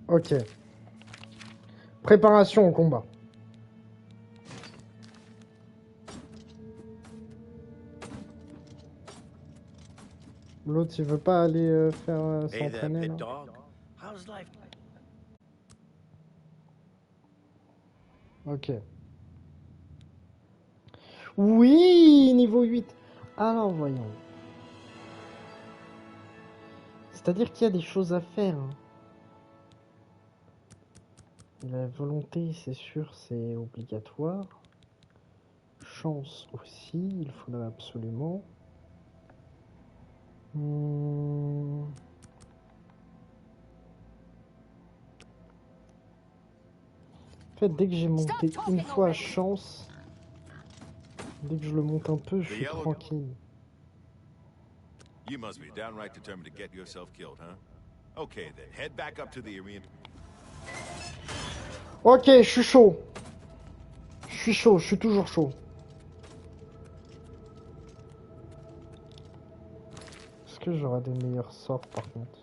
Ok. Préparation au combat. L'autre, il veut pas aller faire Hey there, s'entraîner pet là. dog. How's life? Ok. Oui, niveau 8. Alors, voyons. C'est-à-dire qu'il y a des choses à faire. Hein. La volonté, c'est sûr, c'est obligatoire. Chance aussi, il faudra absolument. En fait, dès que j'ai monté une fois chance, dès que je le monte un peu, je suis tranquille. You must be downright determined to get yourself killed, huh? Okay then, head back up to the arena. Ok, je suis chaud. Je suis chaud, je suis toujours chaud. Est-ce que j'aurai des meilleurs sorts par contre?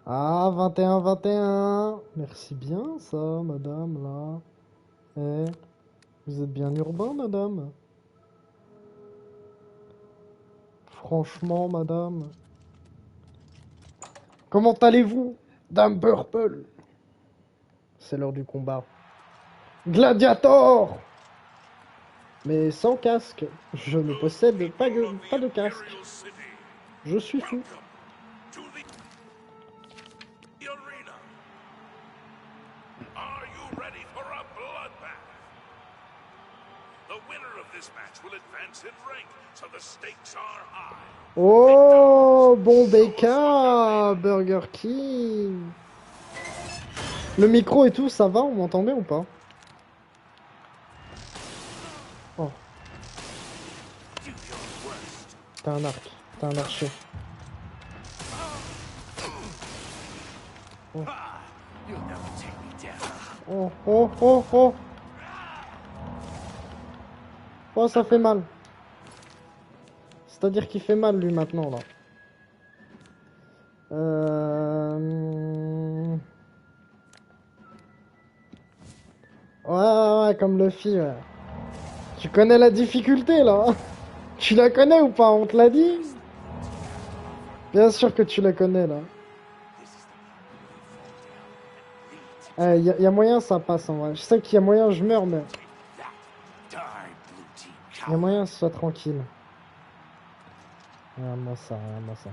Ah, 21-21. Merci bien ça, madame, là. Eh, vous êtes bien urbain, madame? Franchement, madame. Comment allez-vous, Dame Purple? C'est l'heure du combat. Gladiator! Mais sans casque. Je ne possède pas de casque. Je suis fou. Are you ready for a bloodbath? The winner of this match will advance in rank, so the stakes are high. Oh, bon BK, Burger King. Le micro et tout, ça va? On m'entend bien ou pas? Oh. T'as un arc, t'as un archer. Oh. Oh, oh, oh, oh. Oh, ça fait mal. C'est-à-dire qu'il fait mal, lui, maintenant, là. Ouais, comme Luffy, ouais. Tu connais la difficulté, là? Tu la connais ou pas? On te l'a dit? Bien sûr que tu la connais, là. Y a moyen, ça passe, en vrai. Je sais qu'il y a moyen, je meurs, mais... Y a moyen, soit tranquille. Regarde-moi ça, regarde-moi ça.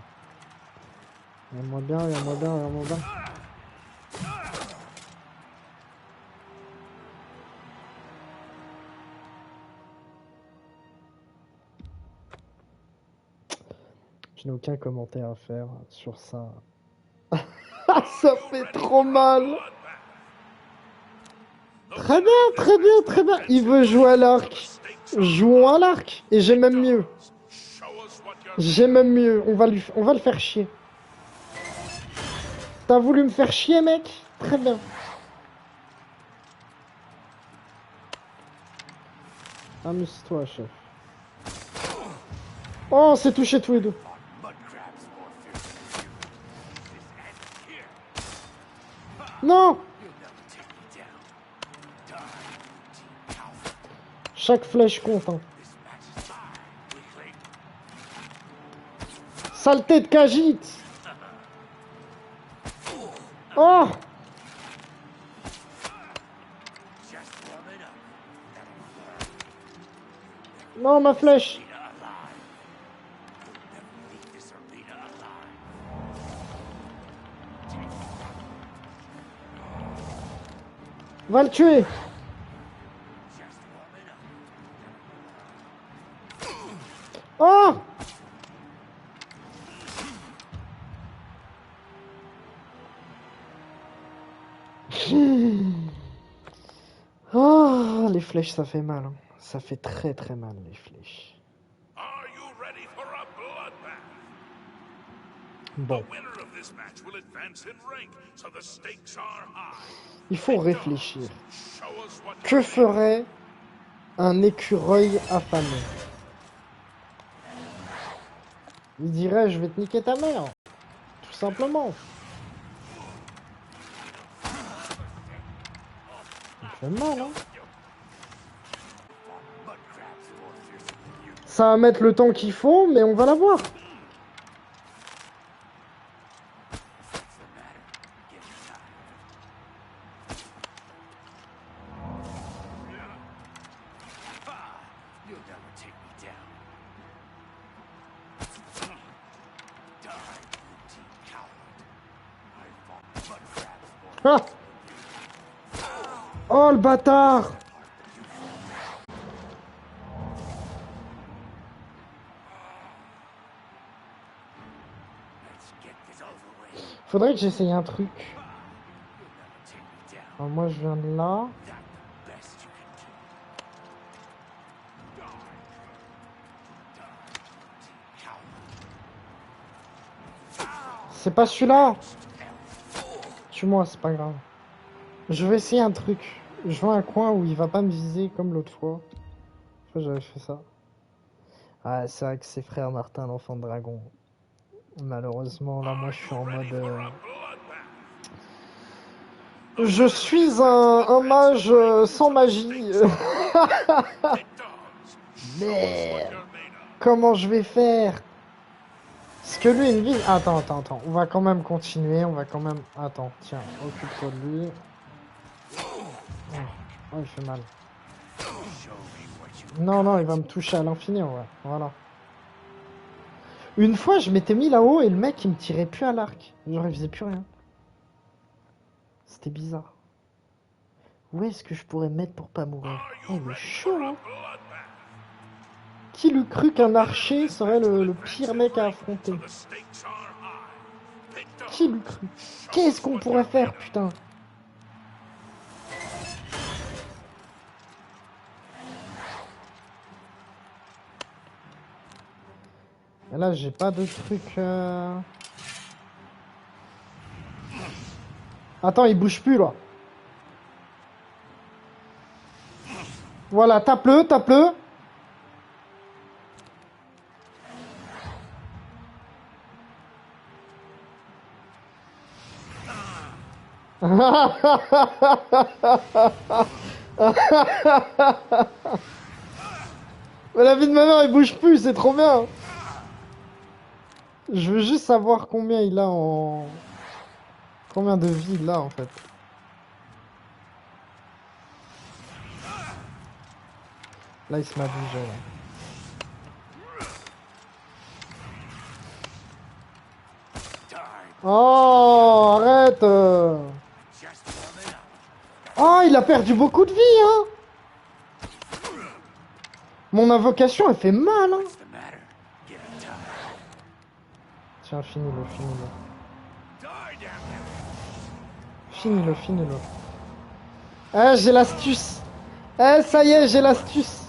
Regarde-moi bien, regarde-moi bien, regarde-moi bien. Je n'ai aucun commentaire à faire sur ça. Ça fait trop mal. Très bien, très bien, très bien. Il veut jouer à l'arc. Jouons à l'arc. Et j'ai même mieux. J'ai même mieux. On va le faire chier. T'as voulu me faire chier, mec? Très bien. Amuse-toi, chef. Oh, on s'est touché tous les deux. Non! Chaque flèche compte, hein. Saleté de cagite. Oh. Non, ma flèche. Va le tuer. Oh. Oh, les flèches, ça fait mal. Hein. Ça fait très très mal, les flèches. Are you ready for a bloodbath? Bon. The winner of this match will advance in rank, so the stakes are high. Il faut réfléchir. Show us what Que ferait un écureuil affamé? Il dirait, je vais te niquer ta mère. Tout simplement. Ça fait mal, hein. Ça va mettre le temps qu'il faut, mais on va l'avoir. Ah! Oh le bâtard! Faudrait que j'essaye un truc. Alors moi je viens de là. C'est pas celui-là! Tue-moi, c'est pas grave. Je vais essayer un truc. Je vois un coin où il va pas me viser comme l'autre fois. Une fois j'avais fait ça. Ah, c'est vrai que c'est frère Martin, l'enfant de dragon. Malheureusement, là, moi, je suis en mode... Je suis un mage sans magie. Merde. Comment je vais faire? Parce que lui, il vise... Attends. On va quand même continuer. On va quand même... Attends, tiens, occupe-toi de lui. Oh, il fait mal. Non, il va me toucher à l'infini, ouais. Voilà. Une fois, je m'étais mis là-haut et le mec, il me tirait plus à l'arc. Genre, il faisait plus rien. C'était bizarre. Où est-ce que je pourrais mettre pour pas mourir? Oh, il est chaud, hein. Qui l'eût cru qu'un archer serait le pire mec à affronter? Qui l'eût cru? Qu'est-ce qu'on pourrait faire, putain? Et là, j'ai pas de truc... Attends, il bouge plus, là. Voilà, tape-le. Mais la vie de ma mère, il bouge plus, c'est trop bien. Je veux juste savoir combien il a en... Combien de vie il a, en fait. Là, il se m'a bougé, là. Oh, arrête. Oh, il a perdu beaucoup de vie, hein. Mon invocation, elle fait mal, hein. Tiens, finis-le. Finis-le. Eh, j'ai l'astuce. Eh, ça y est, j'ai l'astuce.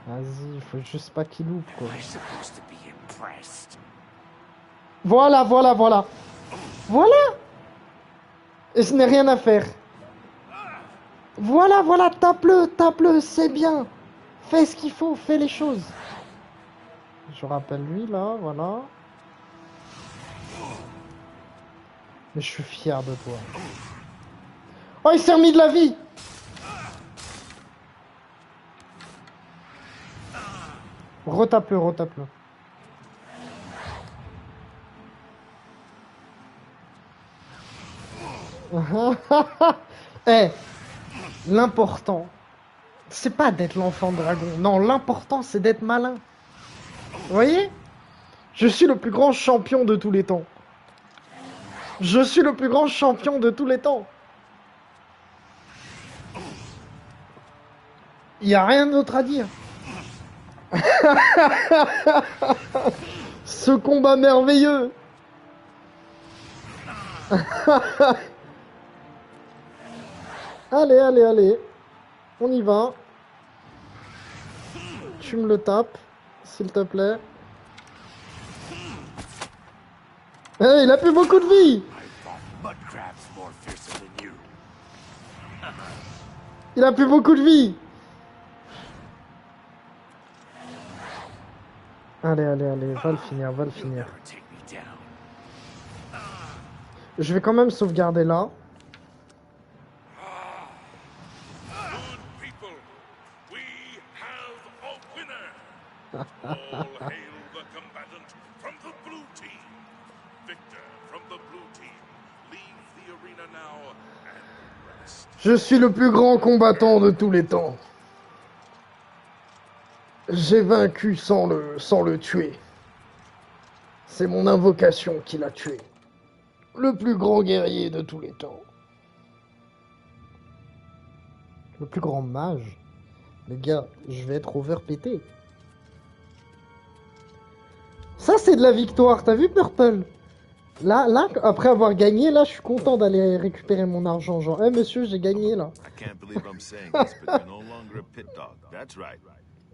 Vas-y, il faut juste pas qu'il loupe, quoi. Voilà. Voilà. Et je n'ai rien à faire. Voilà, tape-le, c'est bien. Fais ce qu'il faut, fais les choses. Je rappelle lui, là, voilà. Mais je suis fier de toi. Oh, il s'est remis de la vie. Retape-le, retape-le. Eh, l'important, c'est pas d'être l'enfant dragon. Non, l'important, c'est d'être malin. Vous voyez? Je suis le plus grand champion de tous les temps. Je suis le plus grand champion de tous les temps. Il n'y a rien d'autre à dire. Ce combat merveilleux. Allez, allez, allez. On y va. Tu me le tapes, s'il te plaît. Eh, il a plus beaucoup de vie. Il a plus beaucoup de vie. Allez, allez, allez, va le finir, va le finir. Je vais quand même sauvegarder là. Je suis le plus grand combattant de tous les temps. J'ai vaincu sans le tuer. C'est mon invocation qui l'a tué. Le plus grand guerrier de tous les temps. Le plus grand mage. Les gars, je vais être overpété. Ça, c'est de la victoire. T'as vu, Purple? Là, après avoir gagné, là, je suis content d'aller récupérer mon argent. Genre, eh, monsieur, j'ai gagné, là.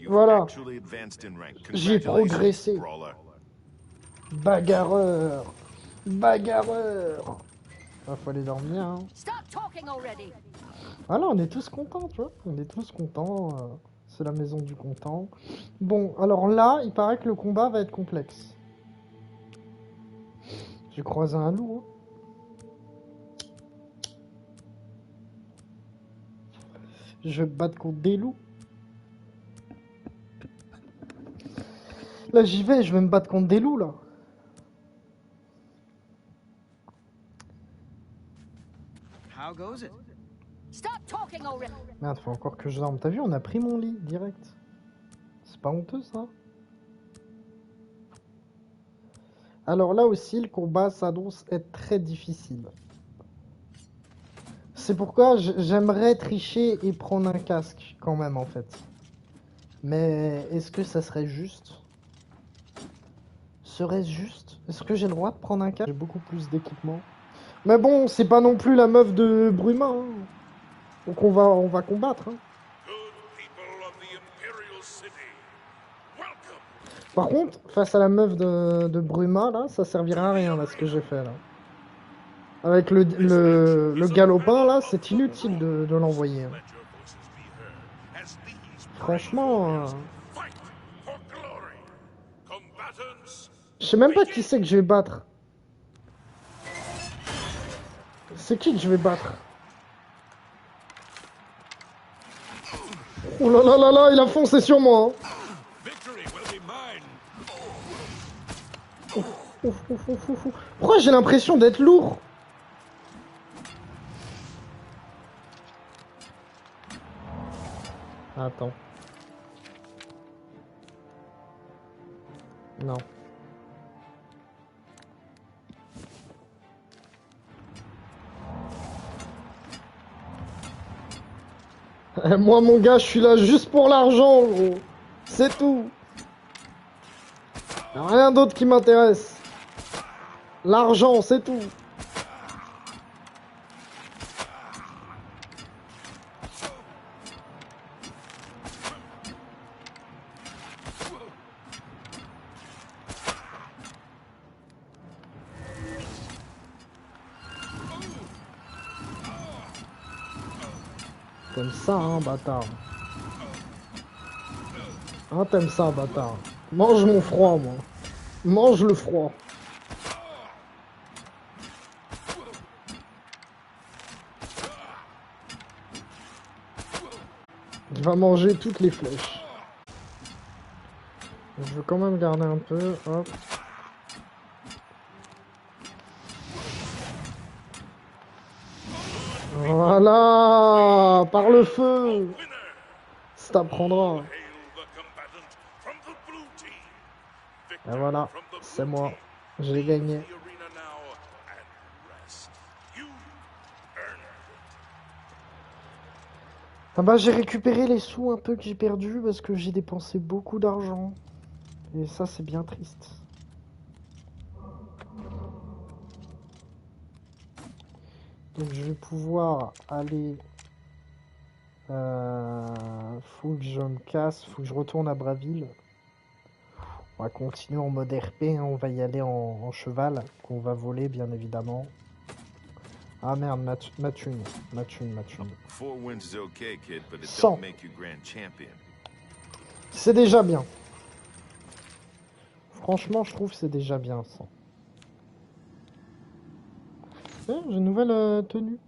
Voilà. J'ai progressé. Bagarreur. Bagarreur. Ah, faut aller dormir, hein. Ah là, on est tous contents, tu vois. On est tous contents. C'est la maison du content. Bon, alors là, il paraît que le combat va être complexe. J'ai croisé un loup. Hein. Je vais me battre contre des loups. Là, j'y vais, je vais me battre contre des loups, là. How goes it? Merde, faut encore que je dorme. T'as vu, on a pris mon lit, direct. C'est pas honteux, ça? Alors là aussi, le combat s'annonce être très difficile. C'est pourquoi j'aimerais tricher et prendre un casque, quand même, en fait. Mais est-ce que ça serait juste? Serait-ce juste? Est-ce que j'ai le droit de prendre un casque? J'ai beaucoup plus d'équipement. Mais bon, c'est pas non plus la meuf de Bruma, hein. Donc on va combattre, hein. Par contre, face à la meuf de Bruma, là, ça servira à rien, là, ce que j'ai fait, là. Avec le galopin, là, c'est inutile de l'envoyer. Hein. Franchement... Je sais même pas qui c'est que je vais battre. C'est qui que je vais battre? Oh là là là là, il a foncé sur moi. Hein. Ouf, ouf, ouf, ouf, ouf. Pourquoi j'ai l'impression d'être lourd? Attends. Non. Moi, mon gars, je suis là juste pour l'argent, gros. C'est tout. Y'a rien d'autre qui m'intéresse. L'argent, c'est tout. T'aimes ça, hein, bâtard. Ah, t'aimes ça, bâtard. Mange mon froid, moi. Mange le froid. Il va manger toutes les flèches. Je veux quand même garder un peu, hop. Voilà, par le feu. Ça t'apprendra. Et voilà, c'est moi. J'ai gagné. Ah bah j'ai récupéré les sous un peu que j'ai perdu parce que j'ai dépensé beaucoup d'argent. Et ça c'est bien triste. Donc je vais pouvoir aller... faut que je me casse, faut que je retourne à Braville. On va continuer en mode RP, hein, on va y aller en cheval, qu'on va voler bien évidemment. Ah merde, ma thune. 100. C'est déjà bien. Franchement, je trouve que c'est déjà bien 100. J'ai une nouvelle tenue.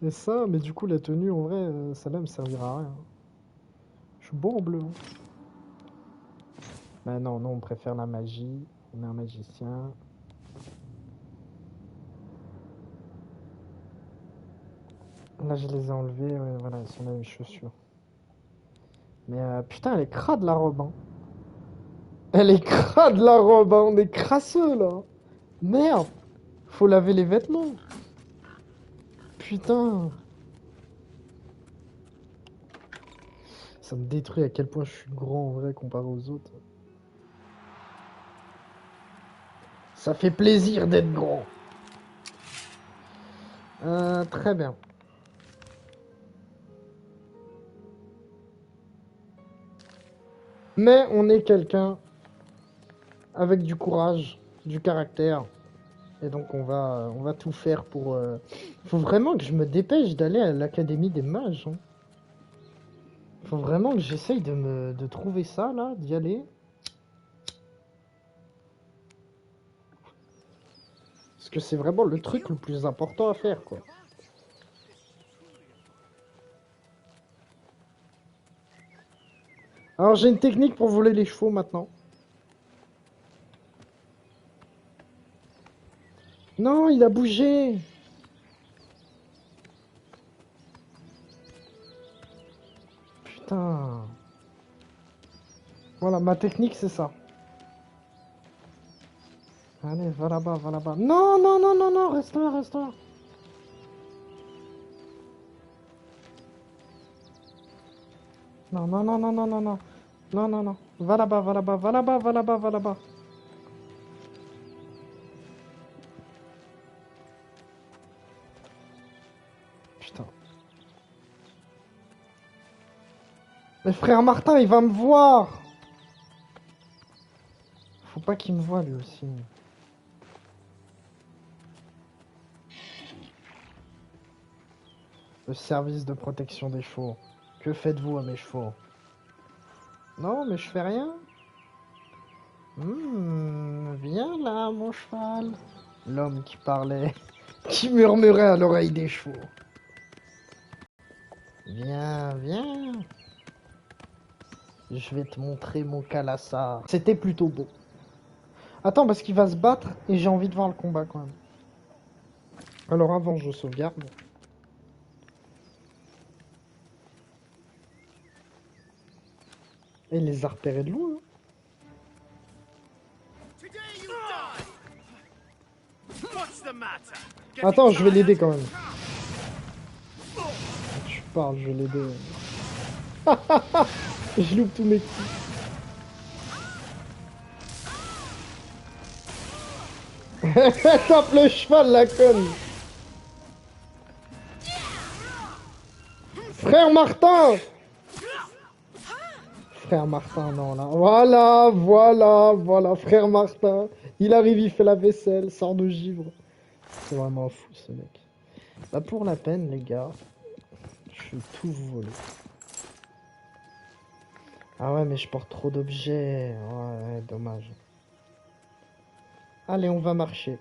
Et ça, mais du coup, la tenue, en vrai, celle-là me servira à rien. Je suis beau en bleu. Hein. Mais non, on préfère la magie. On est un magicien. Là, je les ai enlevés. Ouais, voilà, ils sont dans les chaussures. Mais putain, elle est crade la robe. Hein. Elle est crade la robe. Hein. On est crasseux là. Merde. Faut laver les vêtements. Putain. Ça me détruit à quel point je suis grand en vrai comparé aux autres. Ça fait plaisir d'être grand. Très bien. Mais on est quelqu'un avec du courage, du caractère. Et donc on va tout faire pour... Faut vraiment que je me dépêche d'aller à l'Académie des Mages. Hein. Faut vraiment que j'essaye de trouver ça, là, d'y aller. Parce que c'est vraiment le truc le plus important à faire, quoi. Alors j'ai une technique pour voler les chevaux maintenant. Non, il a bougé. Putain. Voilà, ma technique c'est ça. Allez, va là-bas, va là-bas. Non, non, non, non, non, reste là, reste là. Non, non, non, non, non, non, non. Non, non, non. Va là-bas, va là-bas, va là-bas, va là-bas, va là-bas. Putain. Mais frère Martin, il va me voir. Faut pas qu'il me voie lui aussi. Le service de protection des chevaux. Que faites-vous à mes chevaux? Non, mais je fais rien. Viens là, mon cheval. L'homme qui parlait, qui murmurait à l'oreille des chevaux. Viens, viens. Je vais te montrer mon calassar. C'était plutôt beau. Attends, parce qu'il va se battre et j'ai envie de voir le combat quand même. Alors avant, je sauvegarde. Et il les a repérés de loin. Attends, je vais l'aider quand même. Tu parles, je vais l'aider. Je loupe tous mes coups. Tape le cheval, la conne. Frère Martin. Frère Martin, non, là. Voilà, voilà, voilà. Frère Martin. Il arrive, il fait la vaisselle, sort de givre. C'est vraiment fou, ce mec. Bah, pour la peine, les gars. Je vais tout vous voler. Ah ouais, mais je porte trop d'objets. Ouais, dommage. Allez, on va marcher.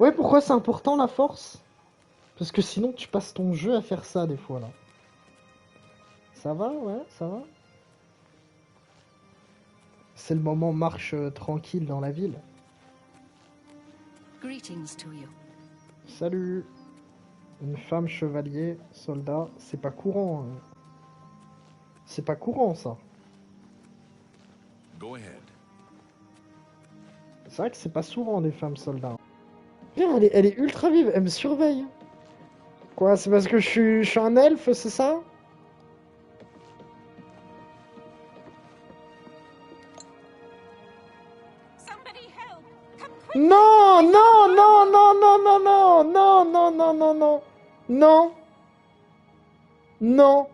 Ouais, pourquoi c'est important, la force? Parce que sinon, tu passes ton jeu à faire ça, des fois, là. Ça va, ouais, ça va. C'est le moment marche tranquille dans la ville. Greetings to you. Salut. Une femme chevalier, soldat, c'est pas courant. C'est pas courant ça. Go ahead. C'est vrai que c'est pas souvent des femmes soldats. Regarde, elle est ultra vive, elle me surveille. Quoi, c'est parce que je suis un elfe, c'est ça? Non, non, non, non, non, non, non, non, non, non, non, non, non, non.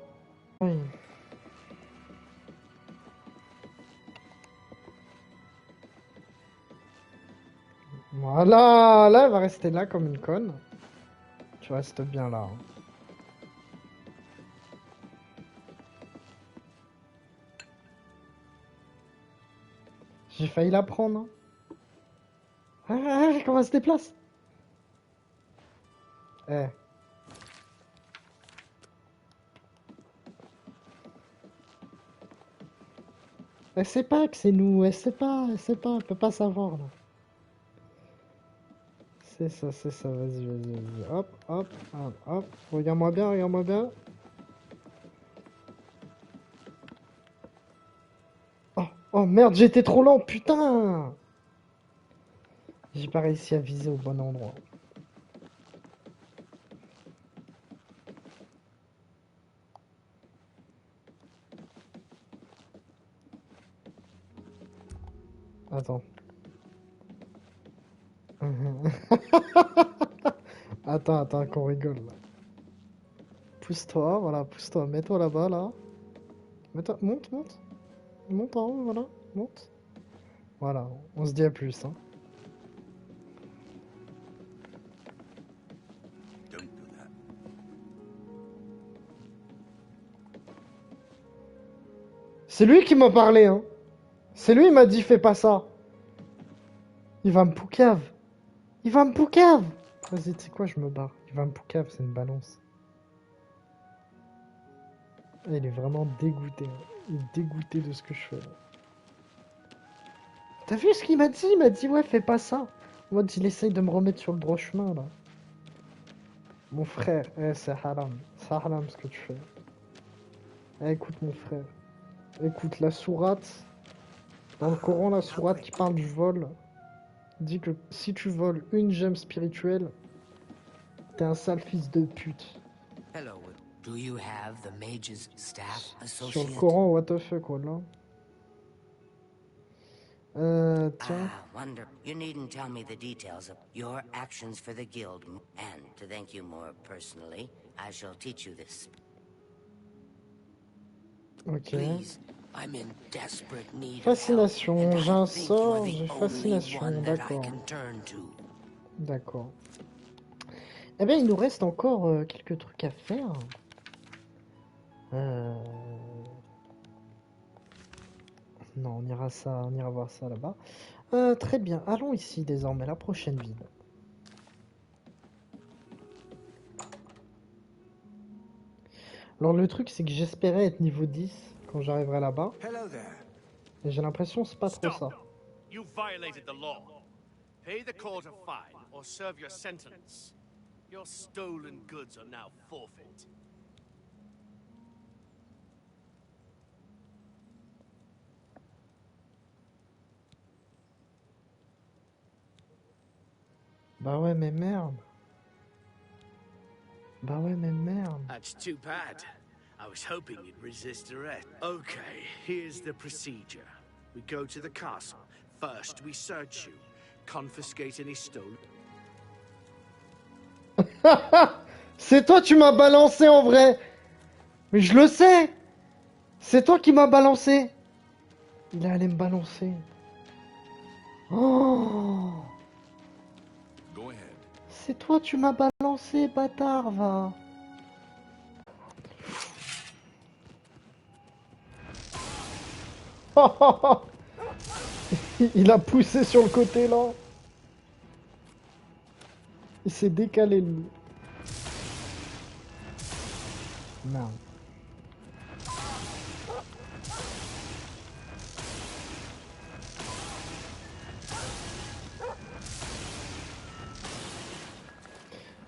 Oui. Voilà, là, elle va rester là comme une conne. Tu restes bien là. J'ai failli la prendre. Ah, comment elle se déplace? Eh. Elle sait pas que c'est nous, elle sait pas, elle peut pas savoir là. C'est ça, vas-y, vas-y, vas-y. Hop, hop, hop, hop. Regarde-moi bien, regarde-moi bien. Oh, oh merde, j'étais trop lent, putain! J'ai pas réussi à viser au bon endroit. Attends. Attends, qu'on rigole là. Pousse-toi, voilà, pousse-toi, mets-toi là-bas, là. Mets-toi, monte, monte. Monte en haut, voilà, monte. Voilà, on se dit à plus, hein. Don't do that. C'est lui qui m'a parlé, hein. C'est lui qui m'a dit fais pas ça. Il va me poucave. Il va me poucave. Vas-y, tu sais quoi, je me barre. Il va me poucave, c'est une balance. Il est vraiment dégoûté. Hein. Il est dégoûté de ce que je fais. T'as vu ce qu'il m'a dit? Il m'a dit ouais, fais pas ça. En mode, il essaye de me remettre sur le droit chemin, là. Mon frère, c'est haram. C'est haram ce que tu fais. Écoute, mon frère. Écoute, la sourate. Dans le Coran, la sourate qui parle du vol dit que si tu voles une gemme spirituelle, t'es un sale fils de pute. Hello. Do you have the mage's staff Sur associate? le Coran, what the fuck, là. Tiens. Ah, wonder. You needn't tell me the details of your actions for the guild, and to thank you more personally, I shall teach you this. Ok. Please, I'm in desperate need of help, Fascination, and j'ai I un think sort, you're the j'ai only fascination, one that I d'accord. can turn to. D'accord. Eh bien, il nous reste encore quelques trucs à faire. Non, on ira voir ça là-bas. Très bien, allons ici désormais, la prochaine ville. Alors le truc, c'est que j'espérais être niveau 10 quand j'arriverai là-bas. Et j'ai l'impression que c'est pas trop ça. You violated the law. Pay the court a fine or serve your sentence. Your stolen goods are now forfeit. Bah ouais, mais merde. Bah ouais, mais merde. That's too bad. I was hoping you'd resist arrest. Okay, here's the procedure. We go to the castle. First, we search you. Confiscate any stolen... C'est toi, tu m'as balancé en vrai. Mais je le sais. C'est toi qui m'as balancé. Il est allé me balancer. Oh. Go ahead. C'est toi, tu m'as balancé, bâtard, va. Il a poussé sur le côté, là. Il s'est décalé, lui. Merde.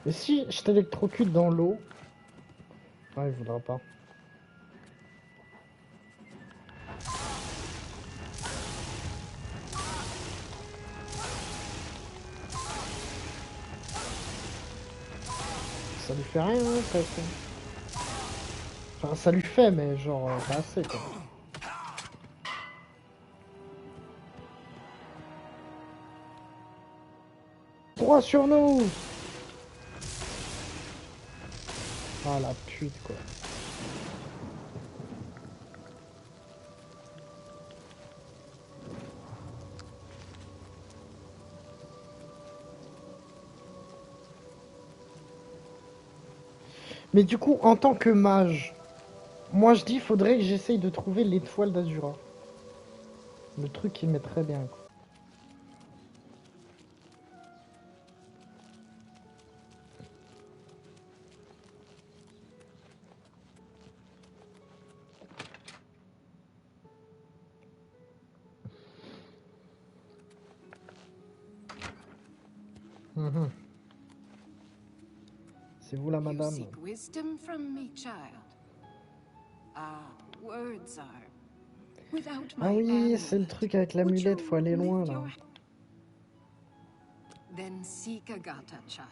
Et si je t'électrocute dans l'eau? Ah, il voudra pas. Ça lui fait rien, hein, presque. Enfin, ça lui fait, mais genre, pas assez, quoi. Droit sur nous! Ah, la pute, quoi. Mais du coup, en tant que mage, moi je dis, faudrait que j'essaye de trouver l'étoile d'Azura. Le truc qui met très bien, quoi. Mhm. C'est vous la madame? You seek wisdom from me, child. Ah, words are. Without Ah my oui, c'est le truc avec l'amulette, faut aller loin là. Then seek Agata, child.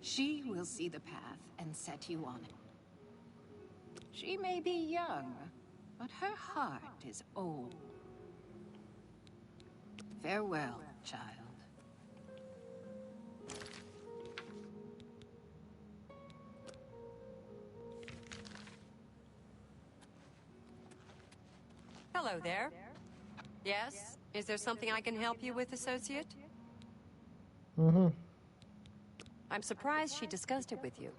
She will see the path and set you on it. She may be young, but her heart is old. Farewell, child. Hello there. Yes? Is there something I can help you with, associate? I'm surprised she discussed it with you.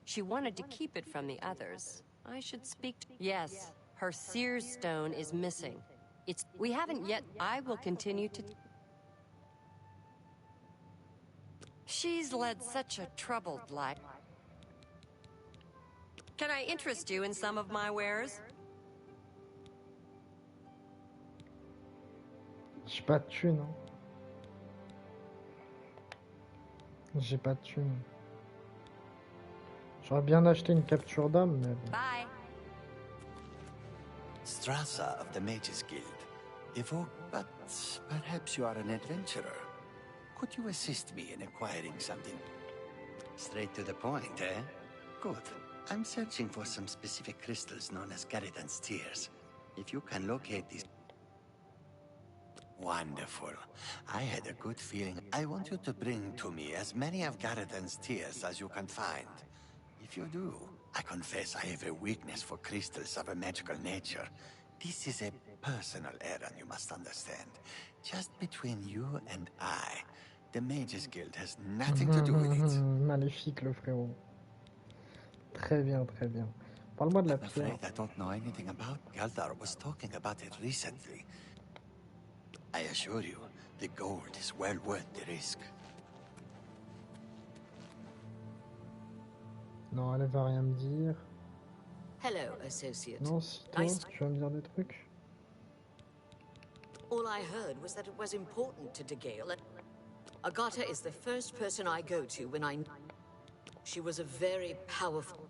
She wanted to keep it from the others. I should speak to... Yes, her Seer's Stone is missing. We haven't yet... I will continue to... She's led such a troubled life. Can I interest you in some of my wares? J'ai pas de thune. Hein. J'ai pas de thune. J'aurais bien acheté une capture d'âme, mais bon. Bye. Strassa of the Mages Guild. Evoke, but perhaps you are an adventurer. Could you assist me in acquiring something? Straight to the point, eh? Good. I'm searching for some specific crystals known as Garidan's Tears. If you can locate these... Wonderful. I had a good feeling. I want you to bring to me as many of Garidan's Tears as you can find. If you do, I confess I have a weakness for crystals of a magical nature. This is a personal errand, you must understand. Just between you and I. The Mages Guild has nothing to do with it. Maléfique, le frérot. Très bien, très bien. Parle-moi de la I'm pierre. afraid I don't know anything about Galdar was talking about it recently. I assure you, the gold is well worth the risk. Non, elle va rien me dire. Hello, associate. Non, si toi, tu vas me dire des trucs. All I heard was that it was important to DeGale. Agata is the first person I go to when I... She was a very powerful...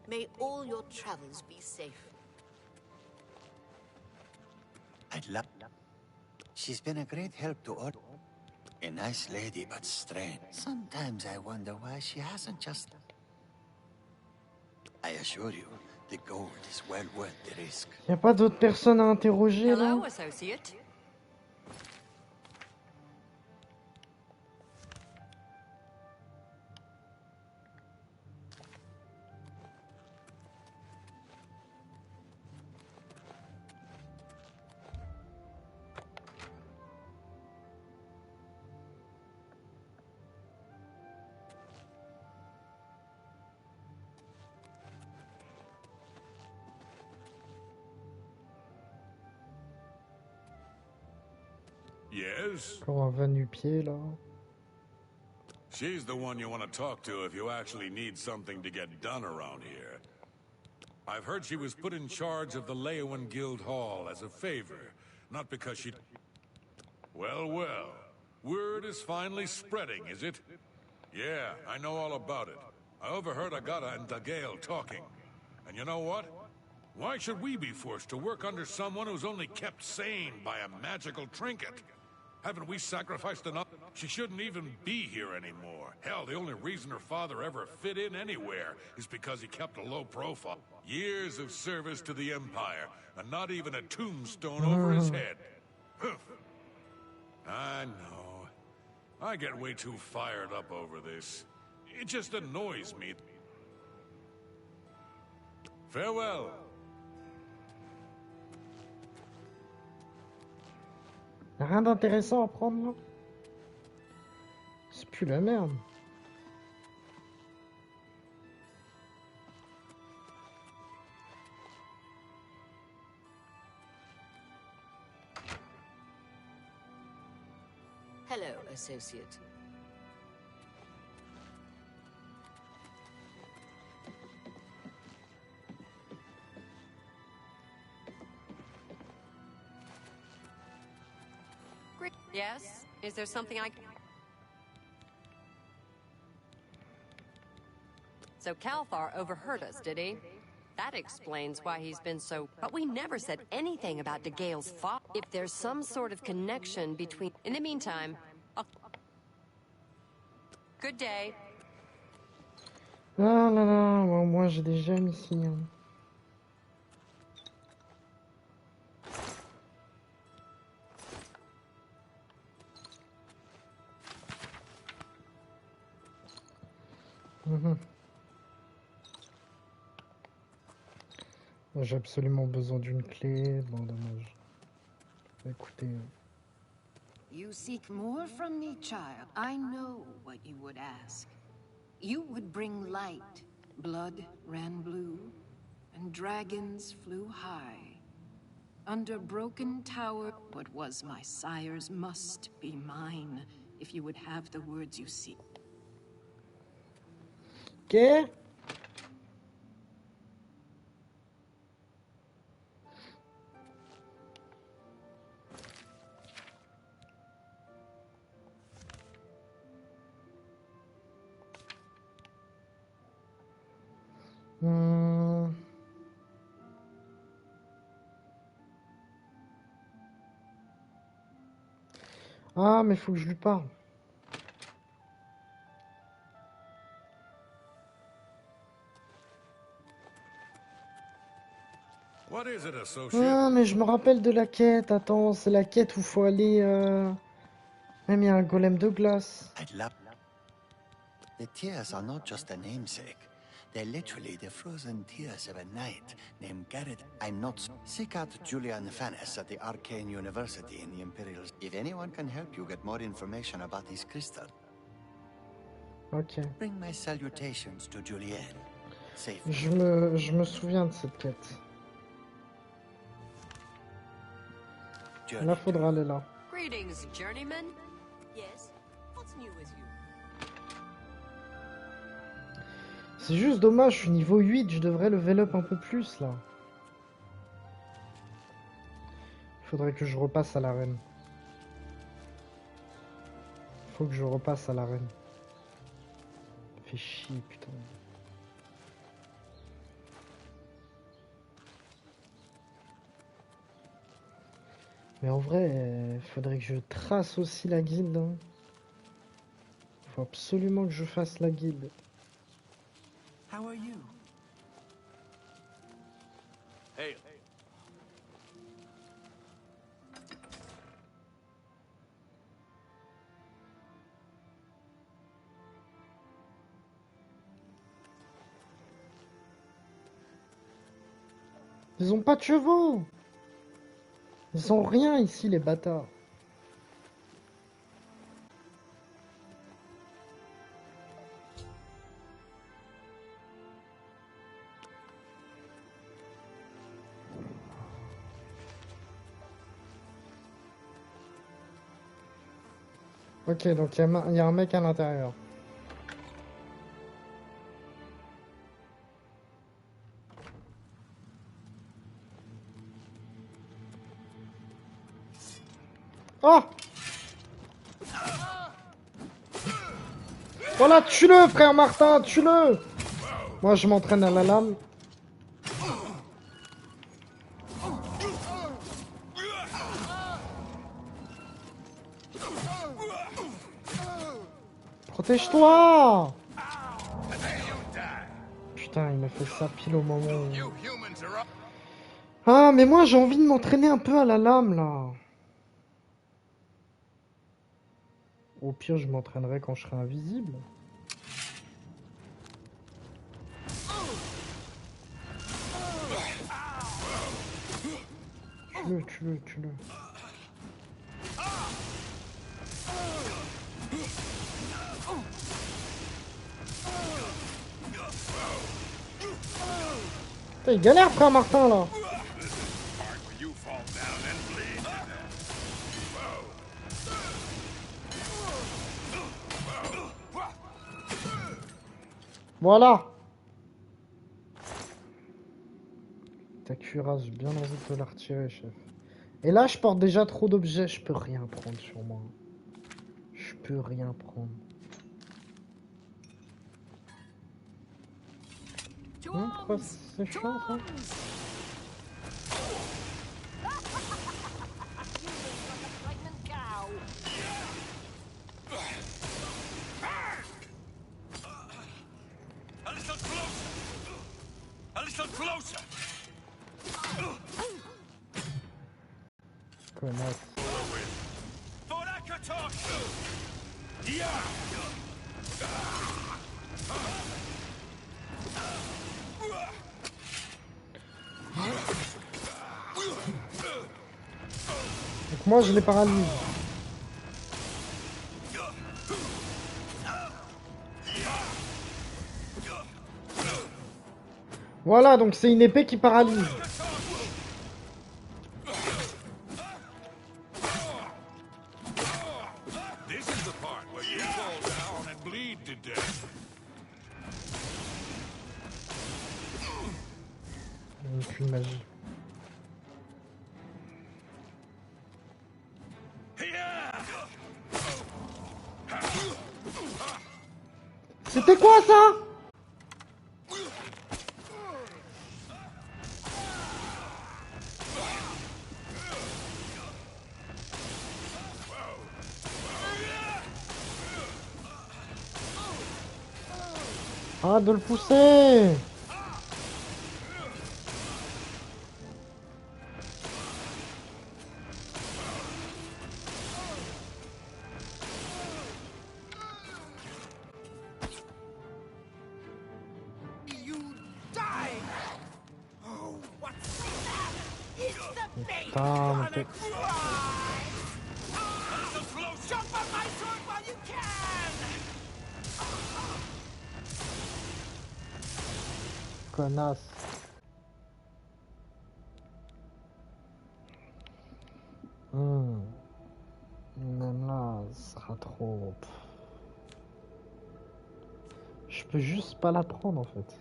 May all your travels be safe. I'd love... She's been a great help to all. A nice lady, but strange. Sometimes I wonder why she hasn't just... I assure you, the gold is well worth the risk. Y a pas d'autres personnes à interroger là? Hello, associate. Yes? Encore un va nu-pied là. She's the one you want to talk to if you actually need something to get done around here. I've heard she was put in charge of the Leowen Guild Hall as a favor, not because she... Well, well. Word is finally spreading, is it? Yeah, I know all about it. I overheard Agata and Dagail talking. And you know what? Why should we be forced to work under someone who's only kept sane by a magical trinket? Haven't we sacrificed enough? She shouldn't even be here anymore. Hell, the only reason her father ever fit in anywhere is because he kept a low profile. Years of service to the Empire, and not even a tombstone over his head. I know. I get way too fired up over this. It just annoys me. Farewell. Rien d'intéressant à prendre là. C'est plus la merde. Hello, associate. Yes? Is there something I can... So Calthar overheard us, did he? That explains why he's been so... But we never said anything about Dagail's father. If there's some sort of connection between... In the meantime, Good day. Ah là là, moi j'ai des gemmes ici. Hein. J'ai absolument besoin d'une clé. Bon, dommage. Écoutez. You seek more from me, child. I know what you would ask. You would bring light. Blood ran blue, and dragons flew high. Under broken tower, what was my sire's must be mine, if you would have the words you seek. ¿Qué? Ah, mais faut que je lui parle. What is it, associate? Ah, mais je me rappelle de la quête. Attends, c'est la quête où faut aller... Même il y a un golem de glace. The tears are not just a namesake. They're literally the frozen tears of a knight named Garrett. I'm not... Seek out Julian Fannis at the Arcane University in the Imperial... If anyone can help you get more information about this crystal. Ok. Bring my salutations to Julienne. Safe. Je me souviens de cette quête. Là, faudra aller là. Greetings, journeyman. Yes? What's new with you? C'est juste dommage, je suis niveau 8, je devrais level up un peu plus là. Il faudrait que je repasse à l'arène. Faut que je repasse à l'arène. Ça fait chier, putain. Mais en vrai, faudrait que je trace aussi la guilde. Hein. Faut absolument que je fasse la guilde. How are you? Hey. Ils ont pas de chevaux. Ils ont rien ici, les bâtards. Ok, donc il y a un mec à l'intérieur. Oh! Voilà, tue-le, frère Martin, tue-le. Moi, je m'entraîne à la lame. Protège-toi. Putain, il m'a fait ça pile au moment où... Ah, mais moi, j'ai envie de m'entraîner un peu à la lame, là. Au pire, je m'entraînerai quand je serai invisible. Tue-le, tue-le, tue-le. Putain, il galère, frère Martin, là. Voilà. Ta cuirasse, j'ai bien envie de te la retirer, chef. Et là, je porte déjà trop d'objets, je peux rien prendre sur moi. Je peux rien prendre. Pourquoi c'est chiant, ça? Connasse. Donc moi je les paralyse. Voilà, donc c'est une épée qui paralyse. Aucune magie. C'était quoi ça? Arrête de le pousser! Putain, mais t'es... Connasse. Même là, ce sera trop... Je peux juste pas la prendre en fait.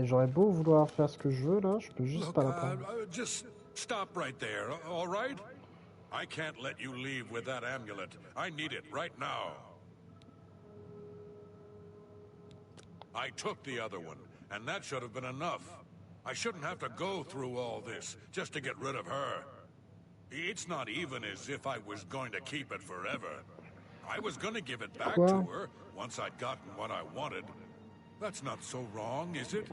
J'aurais beau vouloir faire ce que je veux là, je peux juste pas la prendre. Just stop right there, all right? I can't let you leave with that amulet. I need it right now. I took the other one, and that should have been enough. I shouldn't have to go through all this just to get rid of her. It's not even as if I was going to keep it forever. I was going to give it back to her once I'd gotten what I wanted. That's not so wrong, is it?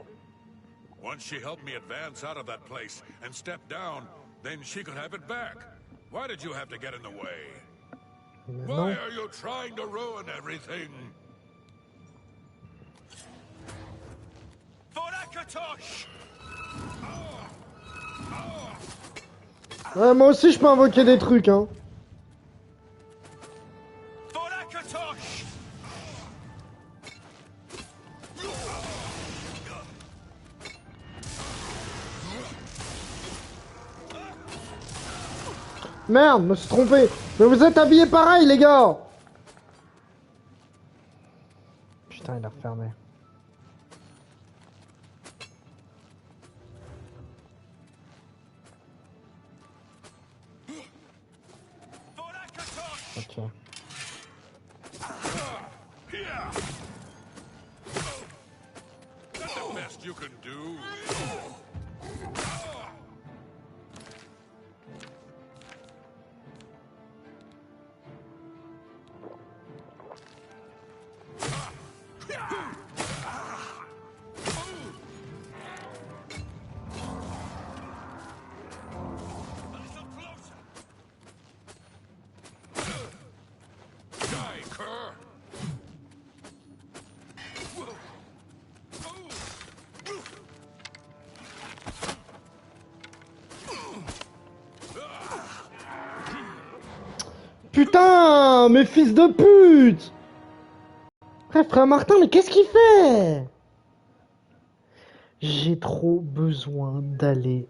Once she helped me advance out of that place and step down, then she could have it back. Why did you have to get in the way? Why are you trying to ruin everything? Ouais, moi aussi je peux invoquer des trucs, hein. Merde, je me suis trompé. Mais vous êtes habillés pareil, les gars. Putain, il a refermé. Ok. That's the best you can do. Putain, mais fils de pute! Frère Martin, mais qu'est-ce qu'il fait? J'ai trop besoin d'aller